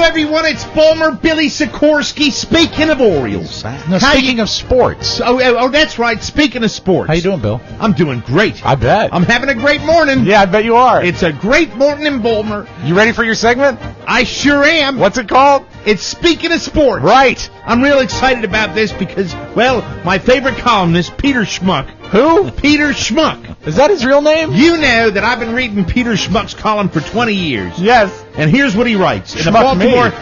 everyone. It's Bulmer, Billy Sikorsky. Speaking of Orioles. No, speaking of sports. Oh, that's right. Speaking of sports. How you doing, Bill? I'm doing great. I bet. I'm having a great morning. Yeah, I bet you are. It's a great morning in Bulmer. You ready for your segment? I sure am. What's it called? It's Speaking of Sports. Right. I'm real excited about this because, well, my favorite columnist, Peter Schmuck. Who? Peter Schmuck. Is that his real name? You know that I've been reading Peter Schmuck's column for 20 years. Yes. And here's what he writes. In the Schmuck Baltimore, me.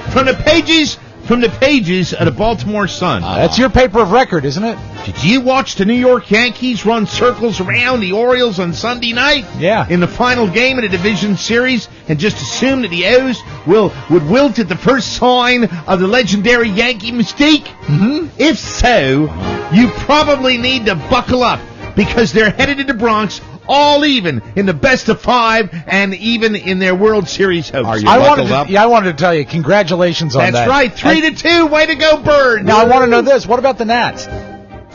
from the pages of the Baltimore Sun. That's your paper of record, isn't it? Did you watch the New York Yankees run circles around the Orioles on Sunday night? Yeah. In the final game of the division series, and just assume that the O's would wilt at the first sign of the legendary Yankee mystique? Mm-hmm. If so, you probably need to buckle up, because they're headed to the Bronx all even in the best of 5 and even in their World Series hopes. Are you buckled up? Yeah, I wanted to tell you, congratulations on that. That's right, 3-2, way to go, Bird. Now, I want to know this. What about the Nats?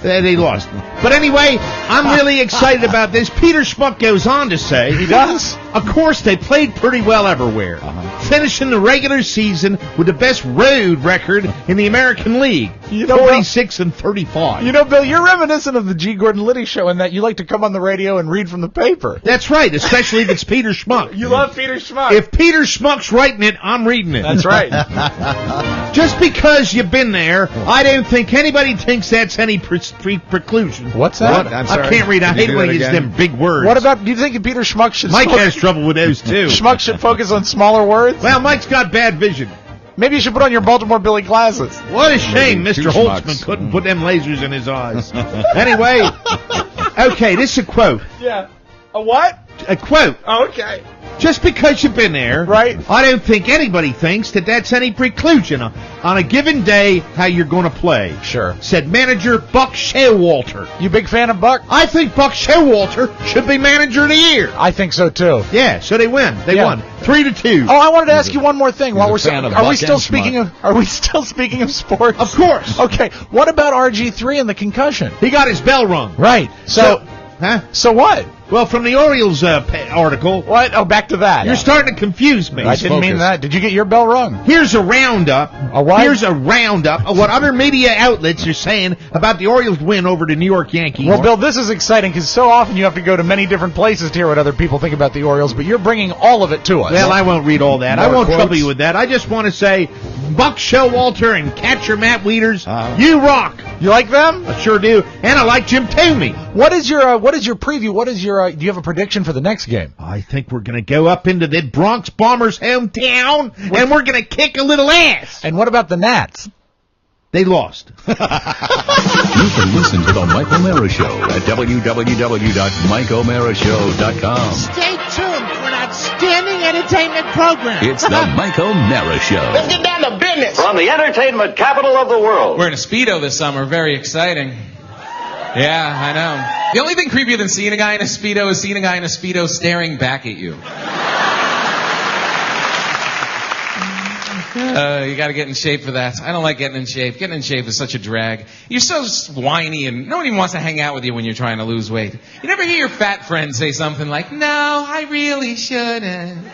They lost. But anyway, I'm really excited about this. Peter Schmuck goes on to say... He does? Of course, they played pretty well everywhere, finishing the regular season with the best road record in the American League, 46-35. You know, Bill, you're reminiscent of the G. Gordon Liddy show in that you like to come on the radio and read from the paper. That's right, especially if it's Peter Schmuck. You love Peter Schmuck. If Peter Schmuck's writing it, I'm reading it. That's right. Just because you've been there, I don't think anybody thinks that's any preclusion. What's that? What? I'm sorry. I can't read. I Can you hate do when that he uses again? them big words. What about, do you think Peter Schmuck should... Mike has trouble with those, too. Schmuck should focus on smaller words? Well, Mike's got bad vision. Maybe you should put on your Baltimore Billy glasses. What a shame Maybe Mr. two Holtzman schmucks. couldn't put them lasers in his eyes. Anyway, okay, this is a quote. Yeah. A what? A quote. Oh, okay. Just because you've been there, Right. I don't think anybody thinks that that's any preclusion on a given day how you're going to play. Sure. Said manager Buck Showalter. You big fan of Buck? I think Buck Showalter should be manager of the year. I think so, too. Yeah, so they win. They Yeah. won 3-2. Oh, I wanted to ask you one more thing. While He's a fan of are we Buck still and speaking Schmuck. of? Are we still speaking of sports? Of course. Okay. What about RG3 and the concussion? He got his bell rung. Right. So what? Well, from the Orioles article, What? Oh, back to that. you're starting to confuse me. I didn't mean focused. that. Did you get your bell rung? Here's a roundup. A what? Here's a roundup of what other media outlets are saying about the Orioles' win over the New York Yankees. Well, Bill, this is exciting because so often you have to go to many different places to hear what other people think about the Orioles, but you're bringing all of it to us. Well, I won't read all that. I More won't quotes? trouble you with that. I just want to say, Buck Showalter and catcher Matt Wieters, you rock. You like them? I sure do. And I like Jim Toomey. What is your preview? What is your do you have a prediction for the next game? I think we're going to go up into the Bronx Bombers' hometown, and we're going to kick a little ass. And what about the Nats? They lost. You can listen to The Mike O'Mara Show at www.mikeomarashow.com. Stay tuned for an outstanding entertainment program. It's The Mike O'Mara Show. Let's get down to business. From the entertainment capital of the world. We're in a Speedo this summer. Very exciting. Yeah, I know. The only thing creepier than seeing a guy in a Speedo is seeing a guy in a Speedo staring back at you. You gotta get in shape for that. I don't like getting in shape. Getting in shape is such a drag. You're so whiny and no one even wants to hang out with you when you're trying to lose weight. You never hear your fat friend say something like, "No, I really shouldn't."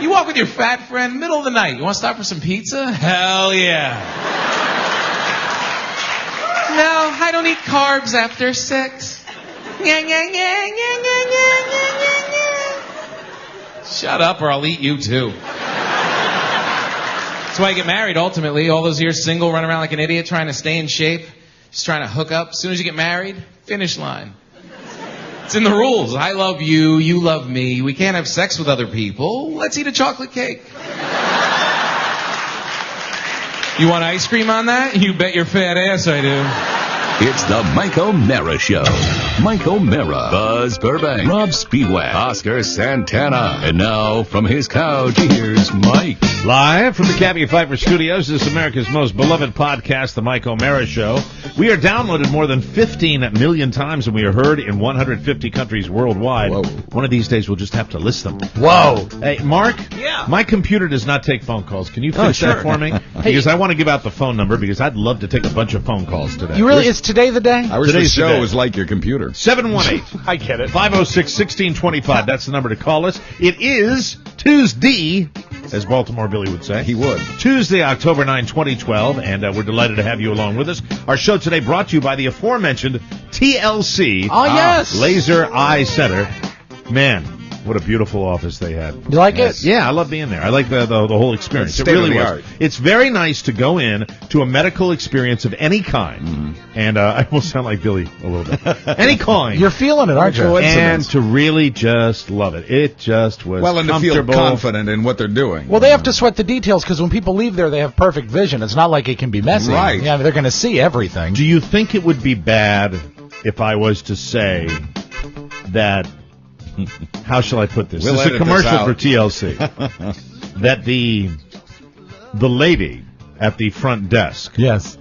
You walk with your fat friend, middle of the night. You want to stop for some pizza? Hell yeah. No, I don't eat carbs after 6. Shut up or I'll eat you too. That's why you get married ultimately. All those years single, run around like an idiot trying to stay in shape, just trying to hook up. As soon as you get married, finish line. It's in the rules. I love you, you love me. We can't have sex with other people. Let's eat a chocolate cake. You want ice cream on that? You bet your fat ass I do. It's The Mike O'Mara Show. Mike O'Mara, Buzz Burbank, Rob Speedway, Oscar Santana. And now, from his couch, here's Mike. Live from the Cappy Pfeiffer Studios, this is America's most beloved podcast, The Mike O'Mara Show. We are downloaded more than 15 million times, and we are heard in 150 countries worldwide. Whoa. One of these days, we'll just have to list them. Whoa. Hey, Mark? Yeah. My computer does not take phone calls. Can you fix sure. that for me? Because I want to give out the phone number, because I'd love to take a bunch of phone calls today. You really? Is today the day? I wish the Today's show the day. was like your computer. 718. I get it. 506-1625. That's the number to call us. It is Tuesday. as Baltimore Billy would say. He would. Tuesday, October 9, 2012, and we're delighted to have you along with us. Our show today brought to you by the aforementioned TLC yes. Laser Eye Center. Man, what a beautiful office they had. You like it? Yeah, I love being there. I like the whole experience. It's It really was. state-of-the-art. It's very nice to go in to a medical experience of any kind. And I almost sound like Billy a little bit. Any kind. You're feeling it, aren't you? And to really just love it. It just was Well, and to feel comfortable. confident in what they're doing. Well, they have to sweat the details because when people leave there, they have perfect vision. It's not like it can be messy. Right. Yeah, they're going to see everything. Do you think it would be bad if I was to say that, how shall I put this? We'll This is a edit this commercial out. for TLC. That the lady at the front desk Yes.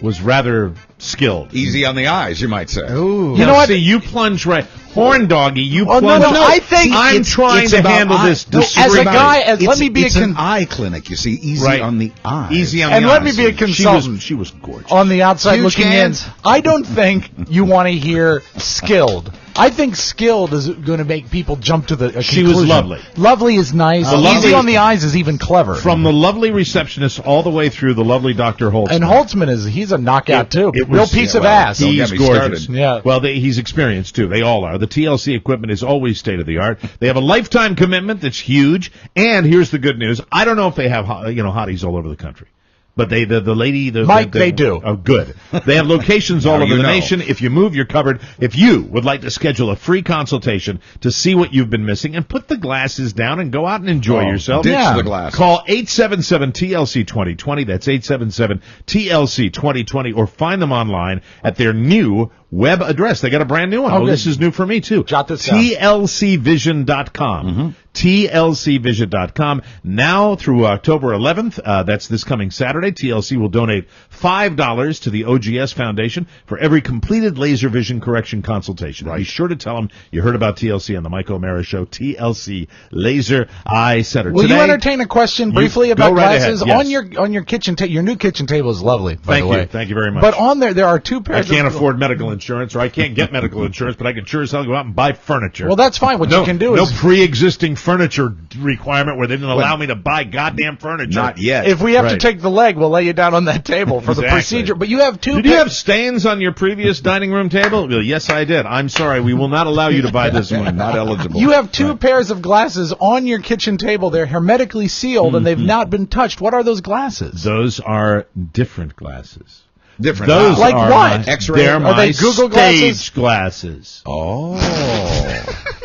was rather skilled. Easy on the eyes, you might say. Ooh. You know what? See, you plunge right. Horn doggy, you Oh, plunge. no, I think I'm trying it's to about handle eye- this No, as a discreetly. guy, let me be it's a an eye clinic, you see. Easy Right. on the eyes. Easy on And the let eyes. me be a consultant. She was gorgeous. on the outside Huge looking hands. in. I don't think you want to hear skilled. I think skilled is going to make people jump to the She was conclusion. lovely. Lovely is nice. lovely- Easy on the eyes is even clever. From the lovely receptionist all the way through the lovely Dr. Holtzman. and Holtzman he's a knockout too. It Real was- piece yeah, of well, ass. Don't He's get me gorgeous. started. Yeah. Well, he's experienced too. They all are. The TLC equipment is always state of the art. They have a lifetime commitment that's huge. And here's the good news. I don't know if they have hotties all over the country. But the lady, Mike, they do. Oh, good. They have locations all Now over you the know. nation. If you move, you're covered. If you would like to schedule a free consultation to see what you've been missing and put the glasses down and go out and enjoy yourself, Ditch Yeah. the glass. call 877-TLC-2020. That's 877-TLC-2020, or find them online at their new web address. They got a brand new one. Oh, good. This is new for me too. Jot this down. TLCvision.com. TLCvision.com. Now through October 11th, that's this coming Saturday, TLC will donate $5 to the OGS Foundation for every completed laser vision correction consultation. Be sure to tell them you heard about TLC on the Mike O'Mara Show. TLC Laser Eye Center. Will Today, you entertain a question briefly go about right glasses? ahead, yes. On your kitchen table, your new kitchen table is lovely, by Thank the you. way. Thank you very much. But on there are two I pairs can't of... afford medical insurance, or I can't get medical insurance, but I can sure as hell go out and buy furniture. Well, that's fine. What no, you can do no is... pre-existing furniture requirement where they didn't allow me to buy goddamn furniture. Not yet. If we have to Right. take the leg, we'll lay you down on that table for the Exactly. procedure. But you have two... Did you have stains on your previous dining room table? Well, yes, I did. I'm sorry. We will not allow you to buy this one. Not eligible. You have two pairs of glasses on your kitchen table. They're hermetically sealed, and they've not been touched. What are those glasses? Those are different glasses. Different. Those Like are what? my, X-ray? They're Are my they Google stage glasses. Oh.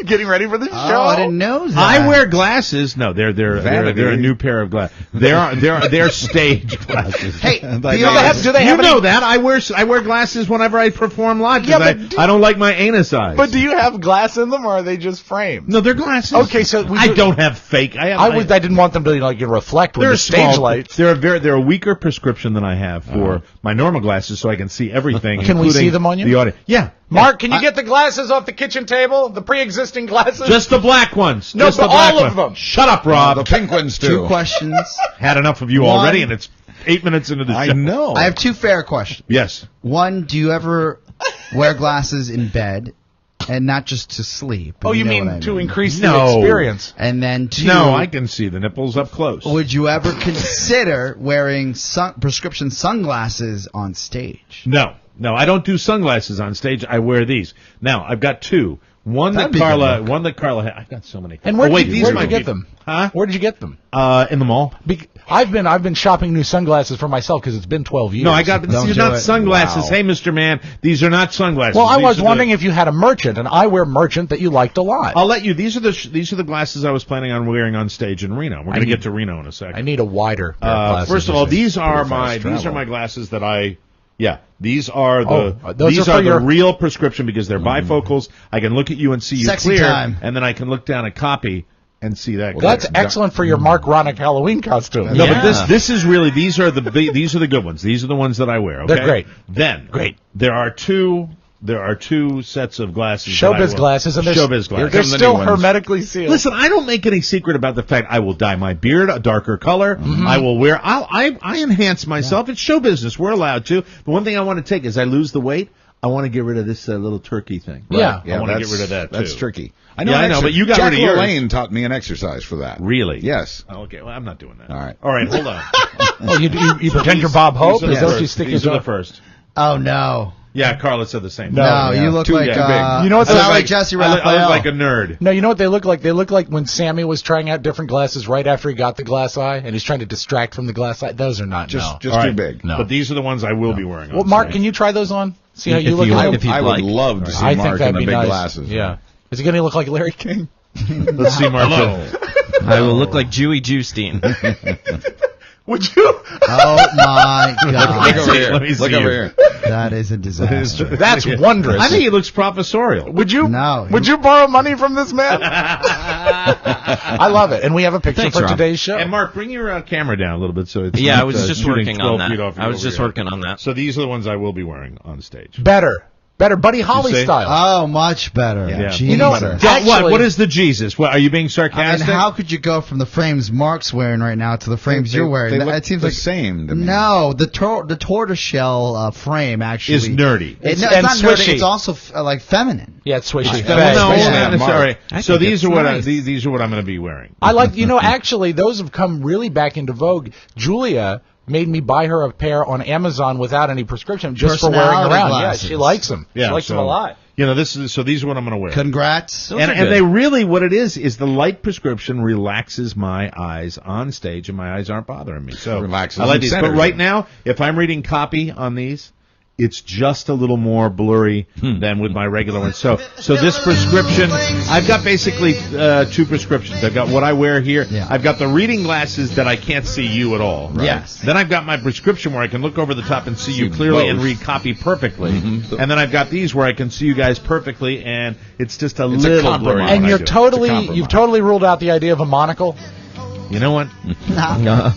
Getting ready for the show? Oh, I didn't know that. I wear glasses. No, they're Vanity. a new pair of glasses. They're stage glasses. Hey, Like do you that. do they you have know any, that I wear glasses whenever I perform live Yeah, because but I don't like my anus eyes. But do you have glass in them, or are they just framed? No, they're glasses. Okay, so I don't have fake. I didn't want them to reflect with They're the stage small. lights. They're a weaker prescription than I have for my normal glasses, so I can see everything. Can we including see them on you? The audience. Yeah. Mark, can you get the glasses off the kitchen table? The pre-existing glasses? Just the black ones. No, Just but the black all of ones. them. Shut up, Rob. The pink ones, too. Two questions. Had enough of you One. already, and it's 8 minutes into the show. I know. I have two fair questions. Yes. One, do you ever wear glasses in bed, and not just to sleep? Oh, you know mean what I to increase No. the experience? And then two, No, I can see the nipples up close. would you ever consider wearing prescription sunglasses on stage? No, I don't do sunglasses on stage. I wear these. Now, I've got two. One That'd that be good Carla, look. I've got so many. And where wait, did these you might get be- them? Huh? Where did you get them? In the mall. I've been shopping new sunglasses for myself because it's been 12 years. No, I got, Don't these do are not it. sunglasses. Wow. Hey, Mr. Man, these are not sunglasses. Well, I These was are wondering if you had a merchant, and I wear merchant that you liked a lot. I'll let you, these are the glasses I was planning on wearing on stage in Reno. We're going to get to Reno in a second. I need a wider pair of glasses. First of all, these are fast my travel. glasses that these are those these are are for the your- real prescription because they're bifocals. I can look at you and see you Sexy clear, time. and then I can look down a copy and see that. Well, that's excellent for your Mark Ronick Halloween costume. No, Yeah. but this is really these are the good ones. These are the ones that I wear. Okay? They're great. Then there are two sets of glasses. that I Showbiz will- glasses, and they're showbiz glasses. they're come the still new ones. hermetically sealed. Listen, I don't make any secret about the fact I will dye my beard a darker color. Mm-hmm. I will I enhance myself. It's show business. We're allowed to. The one thing I want to take is I lose the weight. I want to get rid of this little turkey thing. Yeah. I want to get rid of that, too. That's tricky. I know, but you got Jack rid of yours. LaLanne taught me an exercise for that. Really? Yes. Oh, okay, well, I'm not doing that. All right. All right, hold on. Oh, you pretend you're Bob Hope? Is that what you stick These your are the first. Oh, no. Yeah, Carla said the same. No, you look Too like big. You know what I they look look like like? Jesse I Raphael. look like a nerd. No, you know what they look like? They look like when Sammy was trying out different glasses right after he got the glass eye, and he's trying to distract from the glass eye. Those are not. Just All too right. big. No. But these are the ones I will be wearing. Well, on Mark, stage. can you try those on? See how you If look you- at them? if you'd I would like. love to see I think Mark in that'd the be big nice. glasses. Yeah. Is he going to look like Larry King? Let's see, Mark. I will look like Jewy Jewstein. Would you? Oh, my God. Look over here. Let me see Look you. over here. That is a disaster. That's wondrous. I think he looks professorial. Would you? No. Would you borrow money from this man? I love it, and we have a picture Thanks, for Rob. today's show. And Mark, bring your camera down a little bit so it's Yeah, not, I was just shooting working 12 on feet that. off I was your just overhead. working on that. So these are the ones I will be wearing on stage. Better, Buddy Holly say? style. Oh, much better. Yeah. Jesus. You know what? What? Actually- What is the Jesus? What, are you being I mean, sarcastic? how could you go from the frames Mark's wearing right now to the frames you're wearing? They look It seems the like same to me. No, the tortoiseshell frame actually is nerdy. It's and not nerdy. swishy. It's also like feminine. Yeah, it's swishy. Well, no, Yeah, I'm Mark. sorry. I So think these it's are what nice. these are what I'm going to be wearing. I like, actually, those have come really back into vogue. Julia made me buy her a pair on Amazon without any prescription just for wearing Personality around. glasses. Yeah, she likes them. Yeah, she likes them a lot. These are what I'm going to wear. Congrats. And they really, what it is the light prescription relaxes my eyes on stage, and my eyes aren't bothering me. So Relaxes I like and these. But centers right them. now, if I'm reading copy on these, it's just a little more blurry than with my regular ones. So this prescription, I've got basically two prescriptions. I've got what I wear here. Yeah. I've got the reading glasses that I can't see you at all. Right? Yes. Then I've got my prescription where I can look over the top and see you clearly and both. read copy perfectly. And then I've got these where I can see you guys perfectly, and it's just a It's a little compromise. blurry. And when I you're do it. compromise. you've totally ruled out the idea of a monocle. You know what? Nah.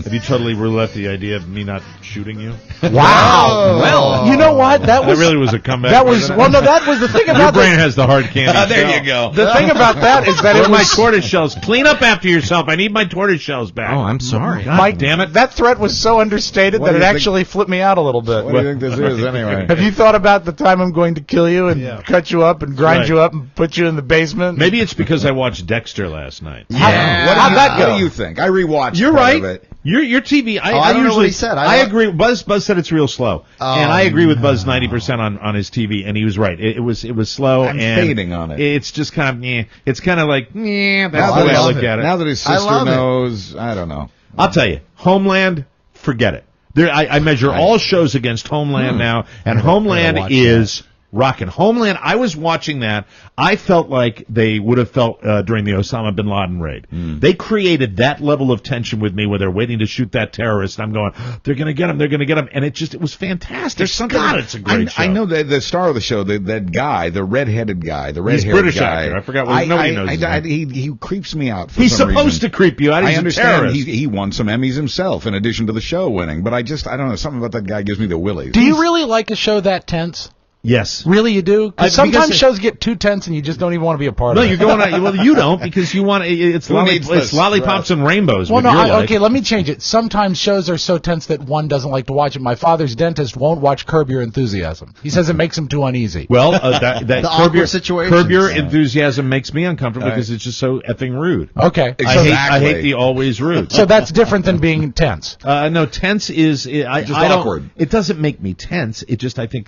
Have you totally ruled out the idea of me not shooting you? Wow. Well, You know what? That was That really was a comeback. that was wasn't it? well. No, that was the thing Your about brain the, has the hard candy. There shell. you go. the thing about that is that Where it are my was tortoise shells? Clean up after yourself. I need my tortoise shells back. oh, I'm sorry. God Mike. damn it. That threat was so understated What that do it you think- actually flipped me out a little bit. What do you think this is anyway? Have you thought about the time I'm going to kill you and cut you up and grind Right. you up and put you in the basement? Maybe it's because I watched Dexter last night. Yeah. What How'd do you- that go? What do you think? I rewatched. You're part right. of it. Your TV. I I don't know usually what he said. I agree. Buzz said it's real slow, Oh, and I agree with Buzz 90% on his TV, and he was right. It was slow. I'm and fading on it. It's just kind of It's kind of like That's Now the that, way I love look it. at it. now that his I sister love it. knows, I don't know. I'll tell you, Homeland, forget it. I measure all shows against Homeland now, and Homeland watch is rocking. Homeland, I was watching that. I felt like they would have felt during the Osama bin Laden raid. They created that level of tension with me where they're waiting to shoot that terrorist. And I'm going, they're going to get him, they're going to get him. And it was fantastic. There's something. God, it's a great show. I know the star of the show, that guy, the red-headed guy, the red-haired British guy. actor. I forgot what nobody knows his name. He creeps me out. For He's some supposed reason. to creep you out. He's I a understand terrorist. he won some Emmys himself in addition to the show winning, but I don't know, something about that guy gives me the willies. Do you really like a show that tense? Yes. Really, you do? because Because sometimes it- shows get too tense and you just don't even want to be a part No, of it. you're going on. Well, you don't because you want it's Who needs this? lollipops and rainbows. Well, with no, your life. okay, let me change it. Sometimes shows are so tense that one doesn't like to watch it. My father's dentist won't watch Curb Your Enthusiasm. He says it makes him too uneasy. Well, that The Curb awkward Your, situations. Curb Your Yeah. Enthusiasm makes me uncomfortable because it's just so effing rude. Okay. I hate the always rude. So that's different than being tense. No, tense is I Just don't. awkward. It doesn't make me tense. It just I think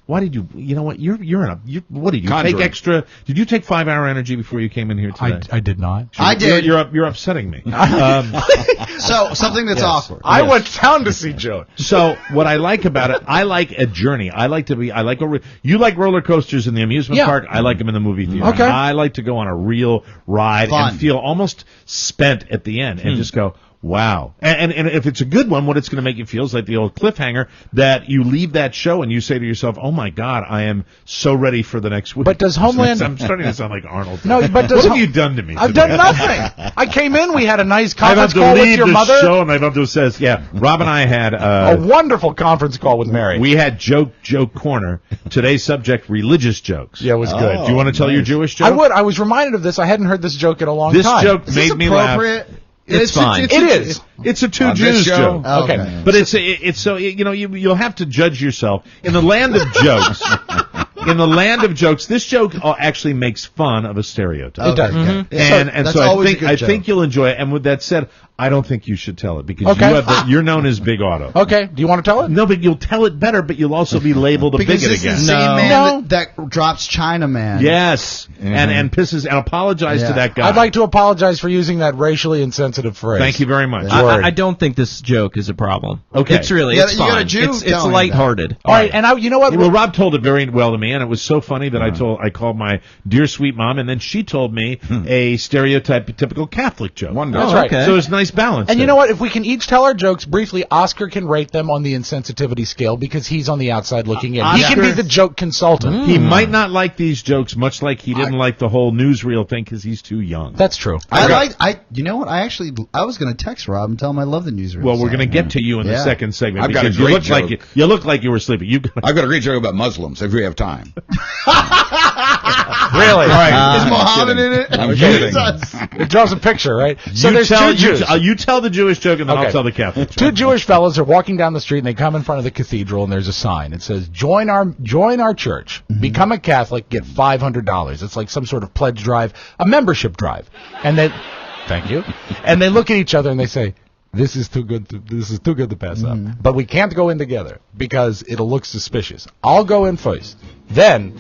why did you? You know what? What did you Conjuring. take extra? Did you take 5-hour energy before you came in here today? I did not. I did. You're upsetting me. So something that's awkward. I went down to see Joe. So what I like about it, I like a journey. You like roller coasters in the amusement Yeah. park. I like them in the movie theater. Okay. I like to go on a real ride Fun. and feel almost spent at the end and just go, wow. And if it's a good one, what it's going to make you feel is like the old cliffhanger that you leave that show and you say to yourself, oh my God, I am so ready for the next week. But does Homeland- I'm starting to sound like Arnold. No, but does what have you done to me? I've today? done nothing. I came in, we had a nice I've had conference to call with leave your the mother. show, and I've to says, yeah, Rob and I had A wonderful conference call with Mary. we had joke corner. Today's subject, religious jokes. Yeah, it was good. Do you want to tell your Jewish joke? I would. I was reminded of this. I hadn't heard this joke in a long This time. joke Is made this me laugh. appropriate? It's fine. It is. It's a two On this Jews show? joke. Oh, Okay. But it's so you'll have to judge yourself in the land of jokes. In the land of jokes, this joke actually makes fun of a stereotype. It does. And that's so always a I good joke. think you'll enjoy it. And with that said, I don't think you should tell it because Okay. you're known as Big Auto. Okay. Do you want to tell it? No, but you'll tell it better, but you'll also be labeled a Because bigot this again. is the same No. man No. that drops Chinaman. Yes, and pisses and apologize to Yeah. that guy. I'd like to apologize for using that racially insensitive phrase. Thank you very much. I don't think this joke is a problem. Okay. It's really, You it's got a fine. Jew It's telling you lighthearted. All right, and you know what? Well, Rob told it very well to me, and it was so funny that I called my dear sweet mom, and then she told me a typical Catholic joke. Wonderful. That's right. Okay. So it's nice balance. And you there. know what? If we can each tell our jokes briefly, Oscar can rate them on the insensitivity scale because he's on the outside looking in. He can be the joke consultant. He might not like these jokes, much like he didn't like the whole newsreel thing because he's too young. That's true. You know what? I was going to text Rob and tell him I love the newsroom. Well, we're going to get to you in the Yeah. second segment. I've got a because you great look like joke. you look like you were sleeping. I've got a great joke about Muslims if we have time. Really? All right. Is Mohammed in it? I'm kidding. It draws a picture, right? So you there's tell, two Jews. You tell the Jewish joke, and then Okay. I'll tell the Catholic joke. Two Jewish fellows are walking down the street and they come in front of the cathedral and there's a sign. It says, join our church, become a Catholic, get $500. It's like some sort of pledge drive, a membership drive. And thank you. And they look at each other and they say, this is too good to pass up. But we can't go in together because it'll look suspicious. I'll go in first. Then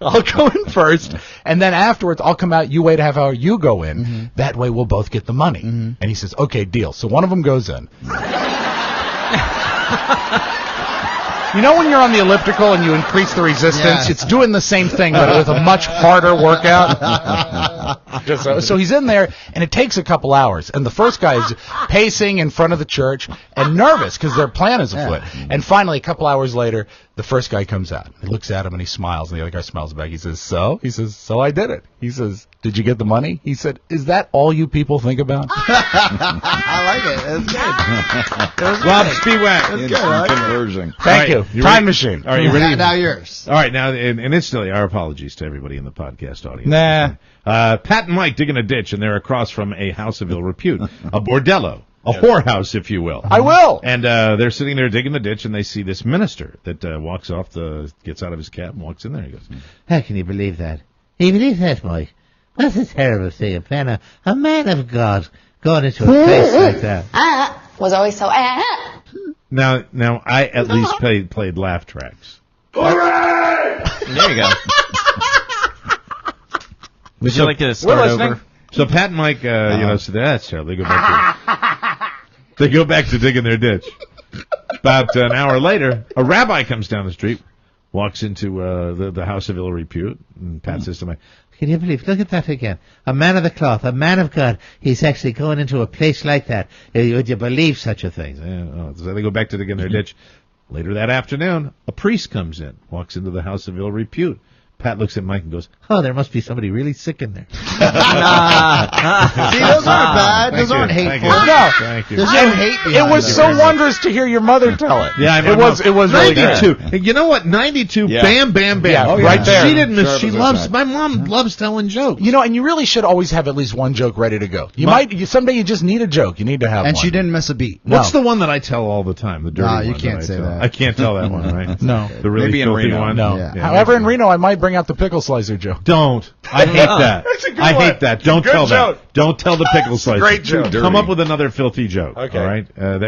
I'll go in first, and then afterwards I'll come out. You wait a half hour. You go in. That way we'll both get the money. And he says, "Okay, deal." So one of them goes in. You know when you're on the elliptical and you increase the resistance? Yeah. It's doing the same thing, but with a much harder workout. So he's in there, and it takes a couple hours. And the first guy is pacing in front of the church and nervous because their plan is afoot. And finally, a couple hours later, the first guy comes out. He looks at him and he smiles, and the other guy smiles back. He says, "So?" He says, "So I did it." He says, "Did you get the money?" He said, "Is that all you people think about?" I like it. That's good. Rob Spiewak. Instant conversion. Thank you. you Time ready? machine. All right, you ready? Now yours. All right, now, and instantly, our apologies to everybody in the podcast audience. Nah. Pat and Mike digging a ditch, and they're across from a house of ill repute, a bordello, a whorehouse, if you will. I will. And they're sitting there digging the ditch, and they see this minister that gets out of his cab and walks in there. He goes, How can you believe that? Can you believe that, Mike? That's a terrible thing. A man of God going into a place like that. Was always so Now, I at least played laugh tracks. There you go. Would you like to start listening. over? So Pat and Mike, said that's terrible. They go back to digging their ditch. About an hour later, a rabbi comes down the street, walks into the house of ill repute, and Pat says to Mike, Can you believe? Look at that again. A man of the cloth, a man of God. He's actually going into a place like that. Would you believe such a thing? So they go back to digging their ditch. Later that afternoon, a priest comes in, walks into the house of ill repute. Pat looks at Mike and goes, Oh, there must be somebody really sick in there. See, those aren't bad. Those aren't hateful. No. Thank you. There's no hate behind It was so wondrous to hear your mother tell it. Yeah, I know. It was really good. 92. You know what? 92. Yeah. Bam, bam, bam. Yeah, right there. She didn't miss. Sharp She as a loves. tack. My mom loves telling jokes. You know, and you really should always have at least one joke ready to go. Someday you just need a joke. You need to have And one. she didn't miss a beat. What's the one that I tell all the time? The dirty No, one. you can't I say tell. that. I can't tell that one, right? No. The really Maybe in filthy Reno. one. No. Yeah. However, in Reno, I might bring out the pickle slicer joke. Don't. I hate that. That's a good I one. hate that. Don't Good tell joke. that. Don't tell the pickle slicer. great joke. Come up with another filthy joke. Okay. All right.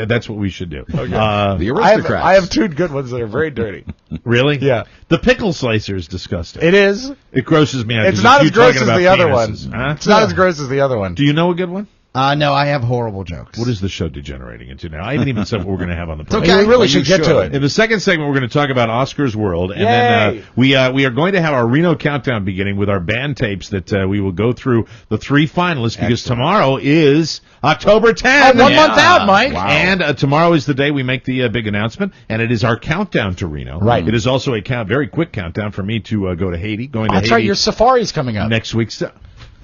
That's what we should do. The I aristocrats. have two good ones that are very dirty. Really? Yeah. The pickle slicer is disgusting. It is. It grosses me out. It's 'cause not you as gross talking as about the other one. penises. Huh? It's not as gross as the other one. Do you know a good one? No, I have horrible jokes. What is the show degenerating into now? I haven't even said what we're going to have on the program. okay. We really Well, should you get to should. it. In the second segment, we're going to talk about Oscar's World, and Yay! then we are going to have our Reno countdown beginning with our band tapes that we will go through the three finalists because tomorrow is October 10th. 1 month out, Mike. Wow. And tomorrow is the day we make the big announcement, and it is our countdown to Reno. Right. It is also a very quick countdown for me to go to Haiti. Going to That's Haiti right. Your safari's coming up. next week.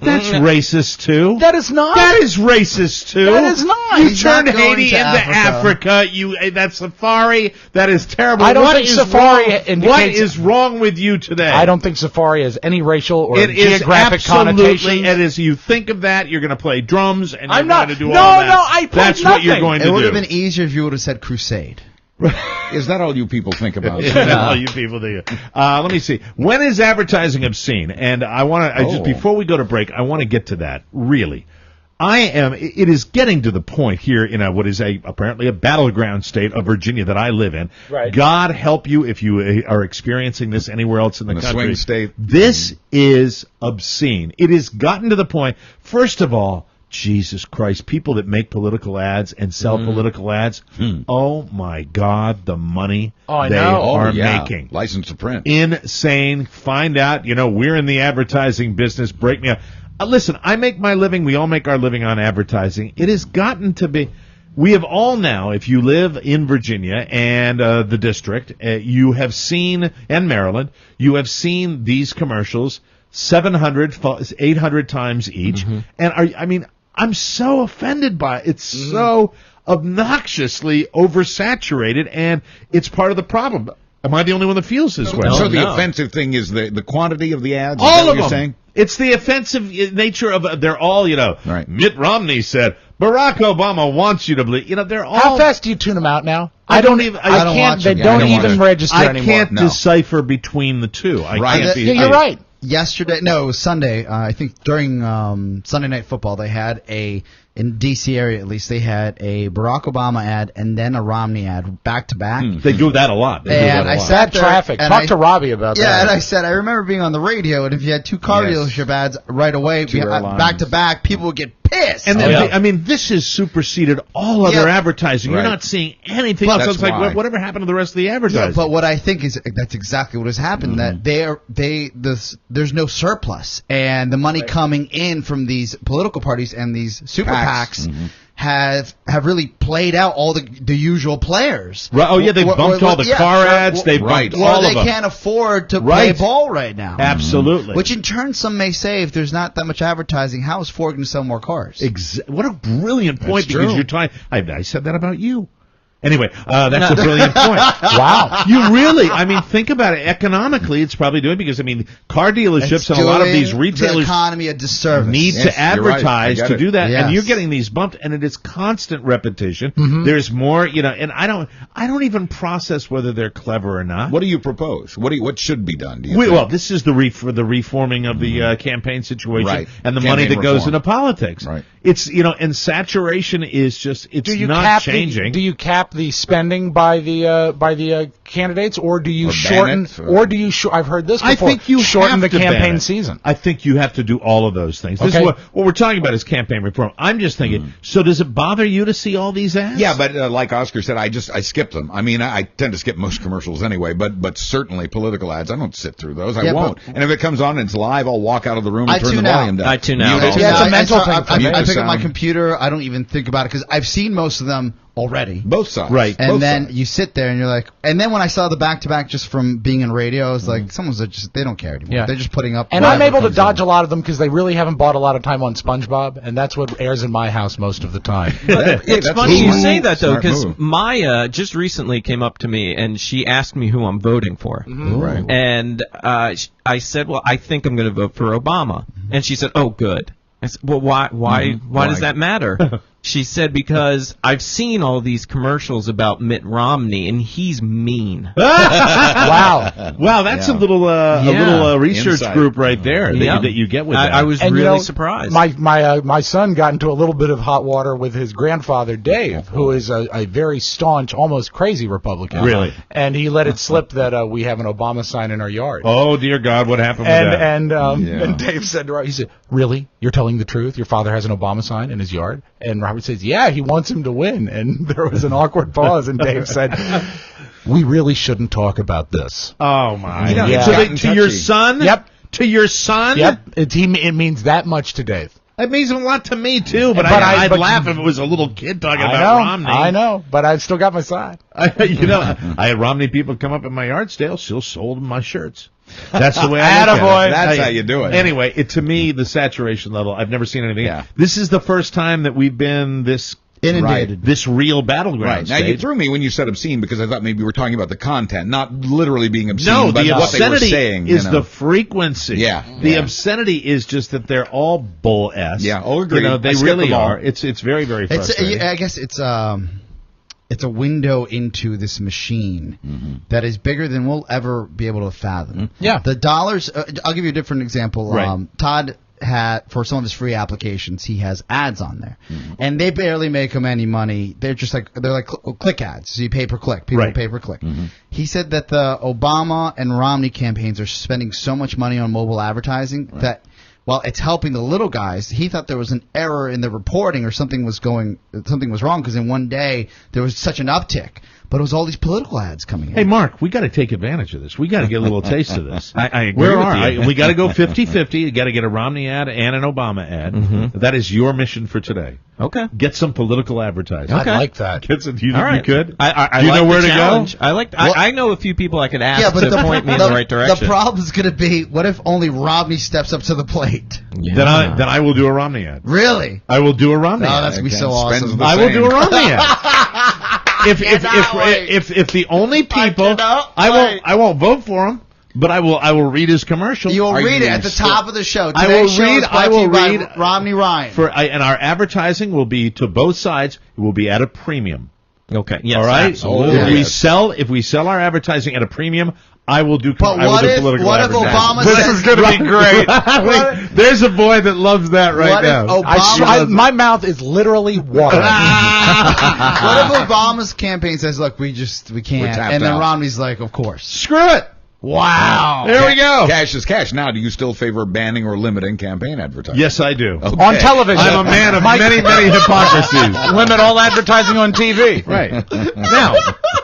That's racist too. That is not. That is racist too. That is not. You He's turned not going Haiti to into Africa. That's safari. That is terrible. I don't What think is safari wrong? indicates- What is wrong with you today? I don't think safari has any racial or It is geographic absolutely. connotations. It is. You think of that, you're going to play drums, and you're I'm not- going to do no, all that. no, I played That's what you're nothing. going to It do. would have been easier if you would have said crusade. Is that all you people think about? All you people do. Let me see. When is advertising obscene? And I want to just before we go to break, I want to get to that. Really, it is getting to the point here in what is apparently a battleground state of Virginia that I live in. Right. God help you if you are experiencing this anywhere else in the country. swing state. This is obscene. It has gotten to the point. First of all, Jesus Christ, people that make political ads and sell political ads, oh my God, the money I they know. are making. License to print. Insane. Find out, we're in the advertising business. Break me up. Listen, I make my living. We all make our living on advertising. It has gotten to be, we have all now, if you live in Virginia and the district, you have seen, and Maryland, you have seen these commercials 700, 800 times each. And I'm so offended by it. It's so obnoxiously oversaturated, and it's part of the problem. Am I the only one that feels this way? So the offensive thing is the quantity of the ads? Is All that what of you're them. saying? It's the offensive nature of, they're all, Right. Mitt Romney said, Barack Obama wants you to believe. They're all. How fast do you tune them out now? I don't even. I don't can't. watch They them. don't I don't even watch it. register I anymore. can't No. decipher between the two. I Right. can't be. Yeah, you're right. Yesterday, no, it was Sunday. I think during Sunday Night Football, they had in D.C. area at least, they had a Barack Obama ad and then a Romney ad back to back. They do that a lot. They do And that a I lot. sat there, Traffic. and Talk to Robbie about that. Yeah, and I said, I remember being on the radio, and if you had two car Yes. dealership ads right away, Two airlines. back to back, people would get pissed. And then, this has superseded all other Yeah. advertising. You're Right. not seeing anything else. That's It's like, why. whatever happened to the rest of the Yeah, advertising? but what I think is that's exactly what has happened. That there's no surplus, and the money coming in from these political parties and these super PACs have really played out all the usual players. Right. Oh yeah, they bumped all the car ads. They right. bumped all Well, of they them. can't afford to play Right. ball right now. Absolutely. Which in turn, some may say, if there's not that much advertising, how is Ford going to sell more cars? What a brilliant point, That's because true. you're trying. I said that about you. Anyway, that's a brilliant point. Wow. You really, think about it. Economically, it's probably doing because, car dealerships It's and a lot of doing these the retailers economy a disservice. need Yes, to you're right. I advertise get to it. do that, and Yes. you're getting these bumped, and it is constant repetition. There's more, and I don't even process whether they're clever or not. What do you propose? What should be done? Do you We, think? well, this is the reforming of the campaign situation Right. and the money Campaign that goes reform. into politics. Right. It's and saturation is just not changing. Do you cap the spending by the candidates, or do you Or ban shorten? it, Or do you? I've heard this before. I think you shorten have the to ban campaign it. season. I think you have to do all of those things. This Okay. is what we're talking about is campaign reform. I'm just thinking. So does it bother you to see all these ads? Yeah, but like Oscar said, I skipped them. I tend to skip most commercials anyway, but certainly political ads, I don't sit through those. I Yeah, won't. And if it comes on and it's live, I'll walk out of the room I and turn the tune out. volume down. I tune out. You do? Yeah, it's a I- mental I, thing I, for I, me. I pick up my Sound. computer. I don't even think about it because I've seen most of them already. Both sides. Right. And Both then sides. you sit there and you're like, and then when I saw the back-to-back just from being in radio, I was like, someone's just, they don't care anymore. Yeah. They're just putting up. And I'm whatever able to comes dodge in. a lot of them because they really haven't bought a lot of time on SpongeBob, and that's what airs in my house most of the time. Hey, It's that's funny you smart. say that, though, Smart because move. Maya just recently came up to me, and she asked me who I'm voting for. Right. And I said, well, I think I'm going to vote for Obama. And she said, oh, good. I said, well, why does that matter? She said, because I've seen all these commercials about Mitt Romney, and he's mean. Wow. Wow, that's Yeah. a little research Insight. group right there Yeah. that you get with that. I was And really you know, surprised. My son got into a little bit of hot water with his grandfather Dave, who is a very staunch, almost crazy Republican. Really? And he let it slip that we have an Obama sign in our yard. Oh dear God, what happened with that? And Dave said, he said, really? You're telling the truth? Your father has an Obama sign in his yard? And Robert says, yeah, he wants him to win. And there was an awkward pause, and Dave said, we really shouldn't talk about this. Oh my! You know, Yeah. So gotten to your touchy. son? Yep. To your son? Yep. It means that much to Dave. It means a lot to me too, but, But I'd but- laugh if it was a little kid talking I about know, Romney. I know, but I've still got my side. I had Romney people come up at my yard sale, still sold my shirts. That's the way I look at it. That's how you do it. Anyway, to me, the saturation level, I've never seen anything. Yeah. This is the first time that we've been this Inundated. this real battleground Right. Now, state. you threw me when you said obscene because I thought maybe we were talking about the content, not literally being obscene, No, but the what they were obscenity saying. is you know. the frequency. Yeah. The Yeah. obscenity is just that they're all bull s. Yeah, I'll agree. They I skipped really them all. are. It's very, very frustrating. I guess it's a window into this machine that is bigger than we'll ever be able to fathom. Yeah. The dollars. I'll give you a different example. Right. Todd had, for some of his free applications, he has ads on there, and they barely make him any money. They're like click ads. So you pay per click. People Right. pay per click. He said that the Obama and Romney campaigns are spending so much money on mobile advertising that while it's helping the little guys, he thought there was an error in the reporting or something was wrong because in one day there was such an uptick. But it was all these political ads coming in. Hey, Mark, we got to take advantage of this. We got to get a little taste of this. I agree Where with are you. we got to go 50-50. You got to get a Romney ad and an Obama ad. That is your mission for today. Okay. Get some political advertising. I like that. Get some, you, All right. you could? I Do you like know where the to challenge. go? I like. I know a few people I could ask to point me in the right direction. The problem is going to be, what if only Romney steps up to the plate? Then I will do a Romney ad. Really? I will do a Romney Oh, ad. that's going to be so Spends awesome. the I will same. do a Romney ad. If the only people I won't vote for him, but I will read his commercial. You will Are read you it at the still- top of the show. I Today's will show read- is brought I to will you by read- Romney Ryan. and our advertising will be to both sides. It will be at a premium. Okay. Yes. All right. Absolutely. If we sell our advertising at a premium, I will do. But I will what do if political Obama advertising. says, going to be great. There's a boy that loves that right what now. if Obama, My mouth is literally watering. what if Obama's campaign says, "Look, we can't," tapped and then out. Romney's like, "Of course." Screw it. Wow. There we go. Cash is cash. Now, do you still favor banning or limiting campaign advertising? Yes, I do. Okay. On television. I'm a man of many, many hypocrisies. Limit all advertising on TV. Right. Now,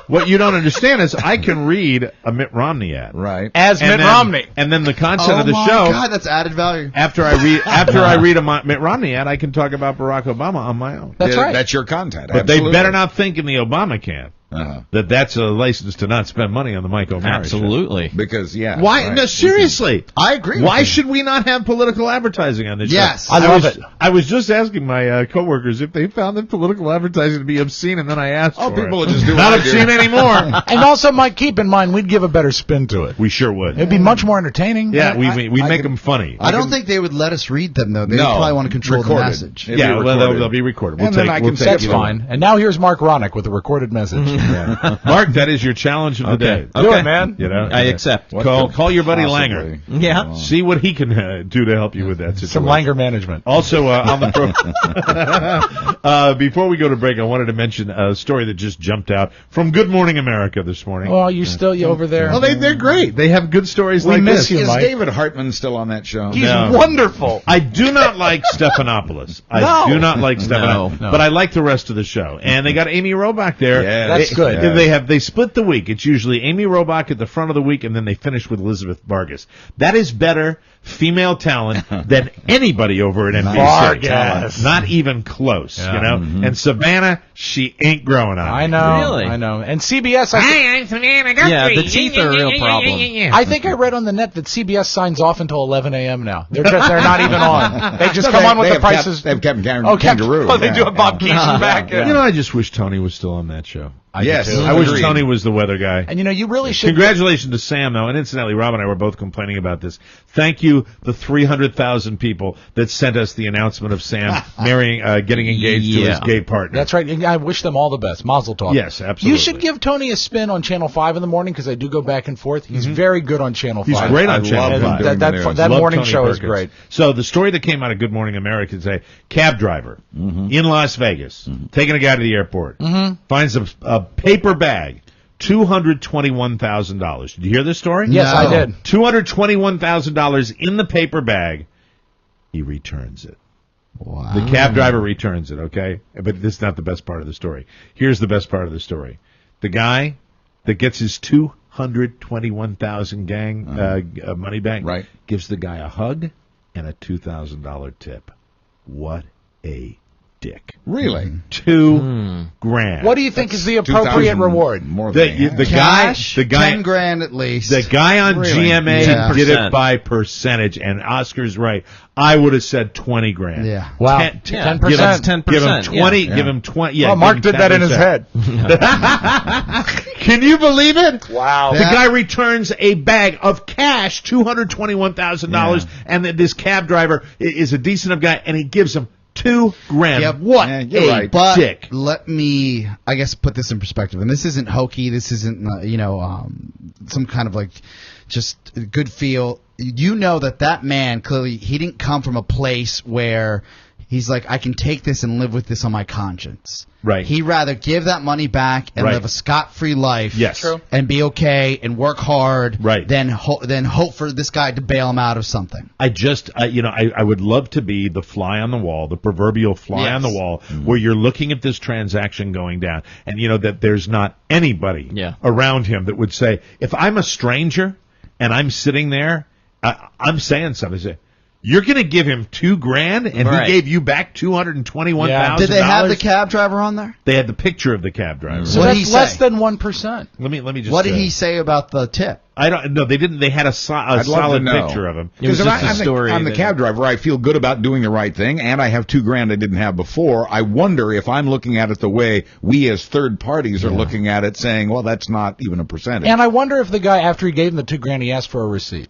what you don't understand is I can read a Mitt Romney ad. Right. As Mitt Romney. And then the content Oh of the my show, God, that's added value. after I read a Mitt Romney ad, I can talk about Barack Obama on my own. That's right. That's your content. But Absolutely. they better not think in the Obama camp Uh-huh. that's a license to not spend money on the Mike O'Mara show. Absolutely. Because, yeah. Why? right. No, seriously. I agree with Why you. should we not have political advertising on this Yes. show? I love was, it. I was just asking my coworkers if they found the political advertising to be obscene, and then I asked Oh, for people it. will just do Not what I do. obscene anymore. And also, Mike, keep in mind, we'd give a better spin to it. We sure would. It'd be much more entertaining. Yeah, I we make can- them funny. I don't think they would let us read them, though. They No, would probably want to control recorded. the message. It'd Yeah, be well, recorded. they'll be recorded. And then I can take That's it. fine. And now here's Mark Ronick with a recorded message. Yeah. Mark, that is your challenge of the day. Do it, man. You know, I accept. What Call could call your buddy possibly- Langer. Yeah. See what he can do to help you with that situation. Some Langer management. Also, on the before we go to break, I wanted to mention a story that just jumped out from Good Morning America this morning. Oh, you over there? Well, they're great. They have good stories We like miss this. you, Is Mike. David Hartman still on that show? He's No. wonderful. I do not like Stephanopoulos. I No. do not like Stephanopoulos, No. but I like the rest of the show. And they got Amy Robach there. Yeah. That's good. They split the week. It's usually Amy Robach at the front of the week, and then they finish with Elizabeth Vargas. That is better female talent than anybody over at NBC. Vargas. Not even close, Yeah. you know. And Savannah, she ain't growing on. I me. know. Really? I know. And CBS, I'm Savannah Guthrie. Yeah, the teeth are a real problem. I think I read on the net that CBS signs off until 11 a.m. now. They're not even on. They just come on with the prices. They have Captain Okay. Kangaroo. Oh, they yeah. do a Bob Keeshan back. You know, I just wish Tony was still on that show. Yes. do too. I wish Agreed. Tony was the weather guy. And you really should. Congratulations to Sam, though. And incidentally, Rob and I were both complaining about this. Thank you, the 300,000 people that sent us the announcement of Sam getting engaged to his gay partner. That's right. And I wish them all the best. Mazel tov. Yes, absolutely. You should give Tony a spin on Channel 5 in the morning because I do go back and forth. He's very good on Channel 5. He's great on I Channel love him 5. doing the news. That Love morning Tony show is Perkins. great. So the story that came out of Good Morning America is a cab driver in Las Vegas taking a guy to the airport, finds a paper bag, $221,000. Did you hear this story? Yes, No. I did. $221,000 in the paper bag. He returns it. Wow. The cab driver returns it, okay? But this is not the best part of the story. Here's the best part of the story. The guy that gets his $221,000 money back Right. gives the guy a hug and a $2,000 tip. What a dick. Really? $2,000. What do you think is the appropriate 2,000 reward? More than The guy, $10,000 at least. the guy on Really? GMA Yeah. did it 10%. by percentage, and Oscar's right. I would have said $20,000. Yeah. Wow. 10%. Give That's him 10%. Give him 20. Yeah. Give him 20. Yeah, Well, Mark give him did that in his 10%. head. Can you believe it? Wow. The guy returns a bag of cash, $221,000, and this cab driver is a decent enough guy, and he gives him $2,000. Yep. What Yeah, you're a right. But dick! let me, I guess, put this in perspective. And this isn't hokey. This isn't, some kind of like just good feel. You know that man clearly, he didn't come from a place where he's like, I can take this and live with this on my conscience. Right. He'd rather give that money back and Right. live a scot-free life. Yes. True. And be okay and work hard. Right. Than hope for this guy to bail him out of something. I would love to be the fly on the wall, the proverbial fly Yes. on the wall, where you're looking at this transaction going down, and you know that there's not anybody around him that would say, if I'm a stranger and I'm sitting there, I'm saying something. I say, you're going to give him $2,000, and Right. he gave you back $221,000. Did they have the cab driver on there? They had the picture of the cab driver. So What did that's he less say? than 1%. Let me just. What did he say about the tip? I don't know. They didn't. They had a I'd love solid to know. picture of him. It was Because just a story I'm the that- cab driver. I feel good about doing the right thing, and I have $2,000 I didn't have before. I wonder if I'm looking at it the way we as third parties are looking at it, saying, well, that's not even a percentage. And I wonder if the guy, after he gave him the $2,000, he asked for a receipt.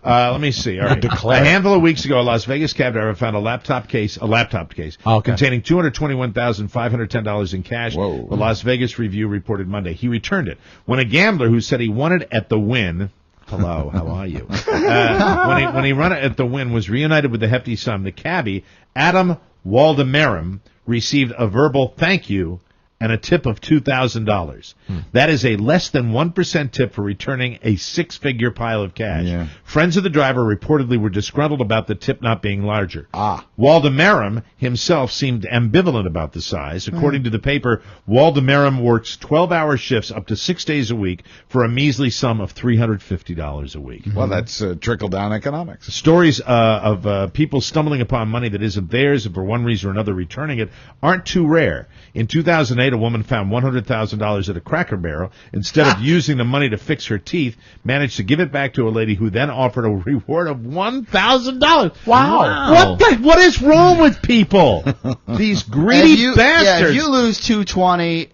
Let me see. All right. Declare. A handful of weeks ago, a Las Vegas cab driver found a laptop case Okay. containing $221,510 in cash. Whoa. The Las Vegas Review reported Monday. He returned it. When a gambler who said he won it at the Wynn, hello, how are you? When he won it at the Wynn was reunited with the hefty sum, the cabbie, Adam Waldemarum, received a verbal thank you and a tip of $2,000. That is a less than 1% tip for returning a six-figure pile of cash. Yeah. Friends of the driver reportedly were disgruntled about the tip not being larger. Ah. Waldemarum himself seemed ambivalent about the size. According to the paper, Waldemarum works 12-hour shifts up to 6 days a week for a measly sum of $350 a week. Well, that's trickle-down economics. Stories of people stumbling upon money that isn't theirs and for one reason or another returning it aren't too rare. In 2008, a woman found $100,000 at a Cracker Barrel. Instead of using the money to fix her teeth, managed to give it back to a lady who then offered a reward of $1,000. Wow. What is wrong with people? These greedy bastards. Yeah, if you lose $220,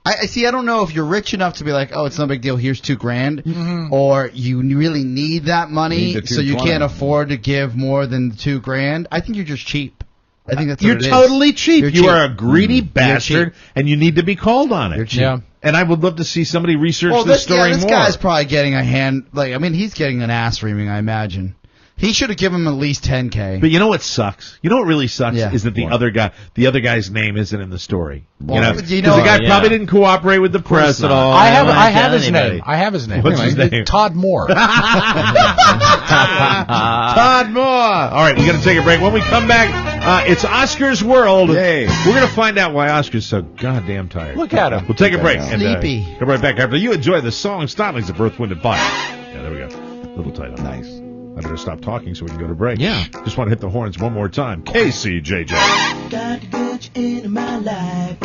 I see. I don't know if you're rich enough to be like, oh, it's no big deal. Here's $2,000, or you really need that money, Need the so you $220. can't afford to give more than $2,000. I think you're just cheap. I think that's You're what it is. totally cheap. You're You cheap. are a greedy bastard, and you need to be called on it. You're cheap. Yeah. And I would love to see somebody research Well, this story this more. guy's probably getting a hand. He's getting an ass reaming. I imagine he should have given him at least $10K. But you know what sucks? You know what really sucks Yeah. is that the other guy's name isn't in the story. Well, Because you know- the guy Yeah. probably didn't cooperate with the press at not. all. I have Like his anybody. name. I have his name. What's his name? Todd Moore. Todd Moore. All right, we got to take a break. When we come back, it's Oscar's World. Yay. We're going to find out why Oscar's so goddamn tired. Look at him. We'll take a break. And, Sleepy. come right back after you enjoy the song Stylings of Earth, Wind, and Fire. Yeah, there we go. A little tight on Nice. I better stop talking so we can go to break. Yeah. Just want to hit the horns one more time. KCJJ. Got to get you into my life,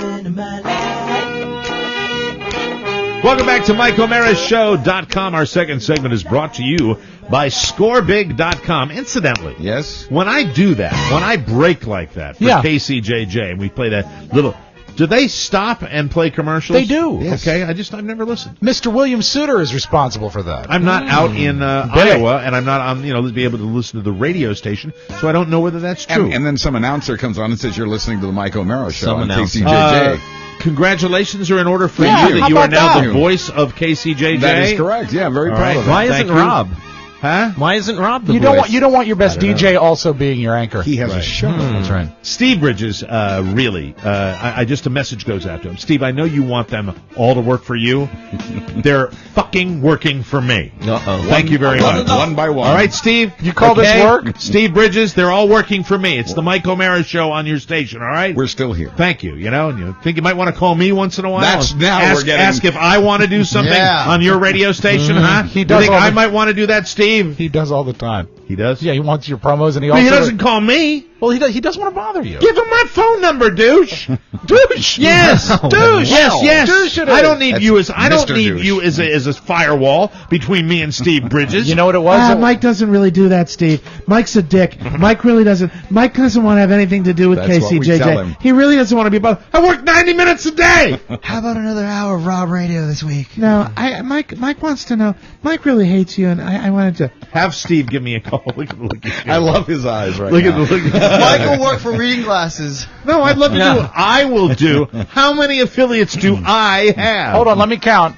Welcome back to MikeO'MaraShow.com. Our second segment is brought to you by ScoreBig.com. Incidentally, Yes? when I do that, when I break like that for Yeah. KCJJ, and we play that little... Do they stop and play commercials? They do. Yes. Okay, I've never listened. Mr. William Suter is responsible for that. I'm not out in Iowa, and I'm not on, be able to listen to the radio station, so I don't know whether that's true. And then some announcer comes on and says you're listening to the Mike O'Mara Show Some on announcer. KCJJ. Congratulations are in order for Yeah, you that how you are about now that? the voice of KCJJ. That is correct. Yeah, very All proud right. of that. Why Thank isn't you. Rob? Huh? Why isn't Rob the You voice? don't want your best DJ also being your anchor. He has a show. That's right. Steve Bridges, I just a message goes out to him. Steve, I know you want them all to work for you. They're fucking working for me. Uh-oh. Thank you very much. One by one. All right, Steve. You call this work? Steve Bridges, they're all working for me. It's the Mike O'Mara Show on your station, all right? We're still here. Thank you. And you think you might want to call me once in a while? That's now ask, we're getting- ask if I want to do something Yeah. on your radio station, huh? He You does think all I the- might want to do that, Steve? He does all the time. He does? Yeah, he wants your promos, and he But also he doesn't call me. Well, he doesn't want to bother you. Give him my phone number, douche. Douche. Yes, douche. Yes. Douche it is. I don't need That's you as Mr. Douche. you as a firewall between me and Steve Bridges. You know what it was? Mike doesn't really do that, Steve. Mike's a dick. Mike really doesn't. Mike doesn't want to have anything to do with That's what we tell KCJJ. him. He really doesn't want to be bothered. I work 90 minutes a day. How about another hour of Rob Radio this week? No, Mike wants to know. Mike really hates you, and I wanted to. Have Steve give me a call. Look at I love his eyes right Look now. at the look. Michael work for reading glasses. No, I'd love to do. I will do. How many affiliates do I have? Hold on, let me count.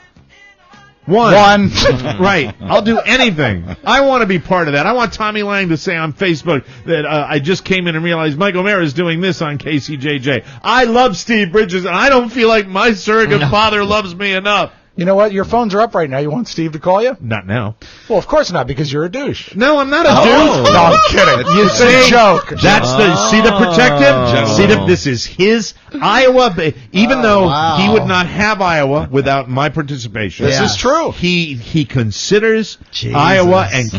One. Right. I'll do anything. I want to be part of that. I want Tommy Lang to say on Facebook that I just came in and realized Mike O'Mara is doing this on KCJJ. I love Steve Bridges, and I don't feel like my surrogate father loves me enough. You know what? Your phones are up right now. You want Steve to call you? Not now. Well, of course not, because you're a douche. No, I'm not a douche. No, I'm kidding. It's a joke. That's see the protective? See this is his Iowa, even though he would not have Iowa without my participation. This is true. He considers Iowa and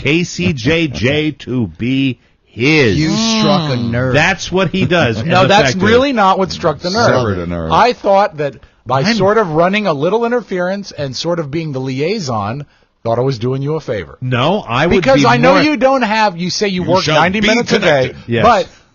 KCJJ to be his. You struck a nerve. That's what he does. No, And that's the fact really not what struck the nerve. Severed a nerve. I thought that by sort of running a little interference and sort of being the liaison, thought I was doing you a favor. No, I would Because be I know more- you don't have, you say you work shall 90 be minutes a day, connected. Yes.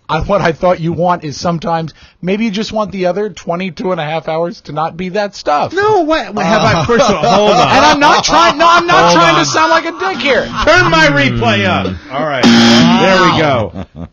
but what I thought you want is sometimes, maybe you just want the other 22 and a half hours to not be that stuff. No, what have I? First of all, hold on. And I'm not trying Hold to on. sound like a dick here. Turn my replay up. All right. There we go.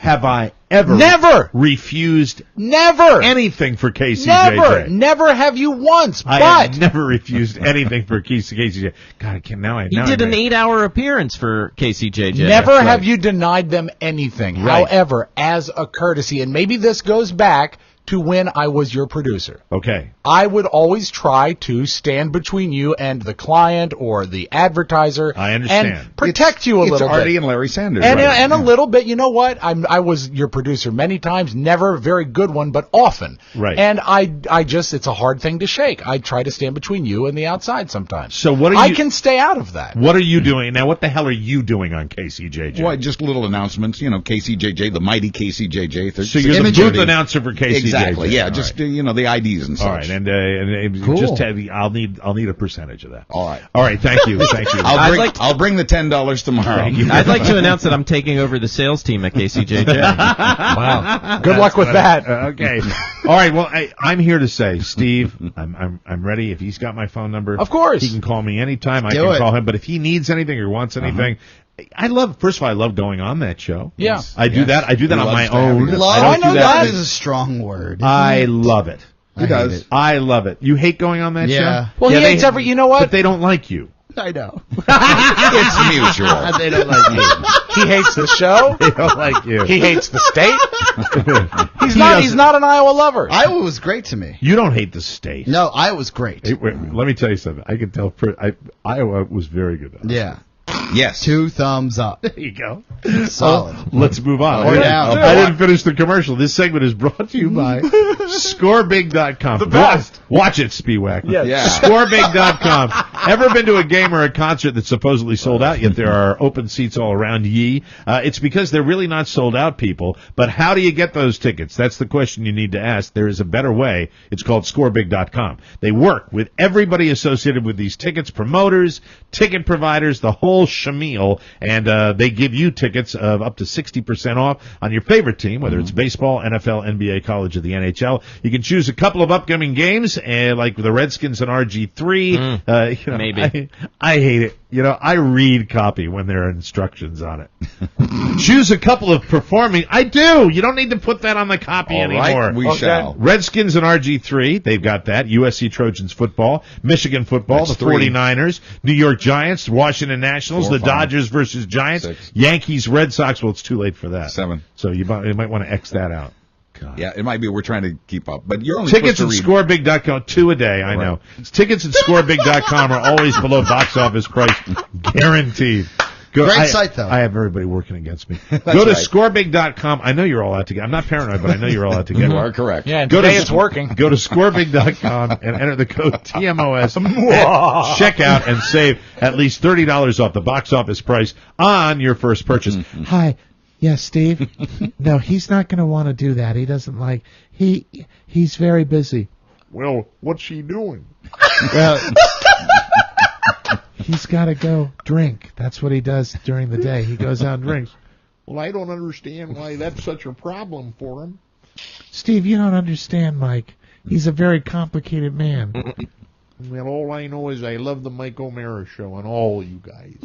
Have I ever Never. refused Never. anything for KCJJ? Never have you once, I but have never refused anything for KCJJ. God, I can't now. He did an 8-hour appearance for KCJJ. never have you denied them anything. Right. However, as a courtesy, and maybe this goes back to when I was your producer, Okay. I would always try to stand between you and the client or the advertiser. I understand. And protect you a It's little Artie bit. and Larry Sanders. And, right? and a little bit, you know what? I was your producer many times, never a very good one, but often. Right. And I just, it's a hard thing to shake. I try to stand between you and the outside sometimes. So what are I you? can stay out of that. What are you doing now? What the hell are you doing on KCJJ? Well, just little announcements, KCJJ, the mighty KCJJ. So you're the booth announcer for KCJJ. Exactly. Yeah, All just right. the IDs and such. All right, and just have I'll need a percentage of that. All right. All right. Thank you. Thank you. I'll bring the $10 tomorrow. I'd like to announce that I'm taking over the sales team at KCJJ. Wow. Good luck with that. Okay. All right. Well, I'm here to say, Steve, I'm ready. If he's got my phone number, Of course. he can call me anytime. I do can it. call him. But if he needs anything or wants anything, first of all, I love going on that show. Yeah. I do that. I do that He on my loves to have own. you. Love, I don't do that that. is a strong word. I love it. He does. I love it. You hate going on that Yeah. show? Well, he hates you know what? But they don't like you. I know. It's mutual. They don't like you. He hates the show. They don't like you. He hates the state. He's not an Iowa lover. Iowa was great to me. You don't hate the state. No, Iowa's great. Let me tell you something. I can tell. Iowa was very good. Yeah. Yes. 2 thumbs up. There you go. Solid. Let's move on. Or down. I didn't finish the commercial. This segment is brought to you by ScoreBig.com. The best. Watch it, Spiewak. Yes. Yeah. ScoreBig.com. Ever been to a game or a concert that's supposedly sold out, yet there are open seats all around ye? It's because they're really not sold out, people. But how do you get those tickets? That's the question you need to ask. There is a better way. It's called ScoreBig.com. They work with everybody associated with these tickets, promoters, ticket providers, the whole shameel, and they give you tickets of up to 60% off on your favorite team, whether it's baseball, NFL, NBA, college, or the NHL. You can choose a couple of upcoming games, like the Redskins and RG3. Maybe. I hate it. I read copy when there are instructions on it. Choose a couple of performing. I do. You don't need to put that on the copy All anymore. right, we shall. Redskins and RG3, they've got that. USC Trojans football, Michigan football, That's the 3. 49ers, New York Giants, Washington Nationals, 4, the 5. Dodgers versus Giants, 6. Yankees, Red Sox. Well, it's too late for that. 7. So you might want to X that out. God. Yeah, it might be. We're trying to keep up, but you're only Tickets at supposed to read. ScoreBig.com, 2 a day, I know. Tickets at ScoreBig.com are always below box office price, guaranteed. Great site, though. I have everybody working against me. Go to ScoreBig.com. I know you're all out to get. I'm not paranoid, but I know you're all out to get. You are correct. Yeah, and today it's working. Go to ScoreBig.com and enter the code TMOS at checkout and save at least $30 off the box office price on your first purchase. Hi. Yes, Steve? No, he's not going to want to do that. He doesn't like... He's very busy. Well, what's she doing? Well, he's got to go drink. That's what he does during the day. He goes out and drinks. Well, I don't understand why that's such a problem for him. Steve, you don't understand, Mike. He's a very complicated man. Well, all I know is I love the Mike O'Mara show and all you guys.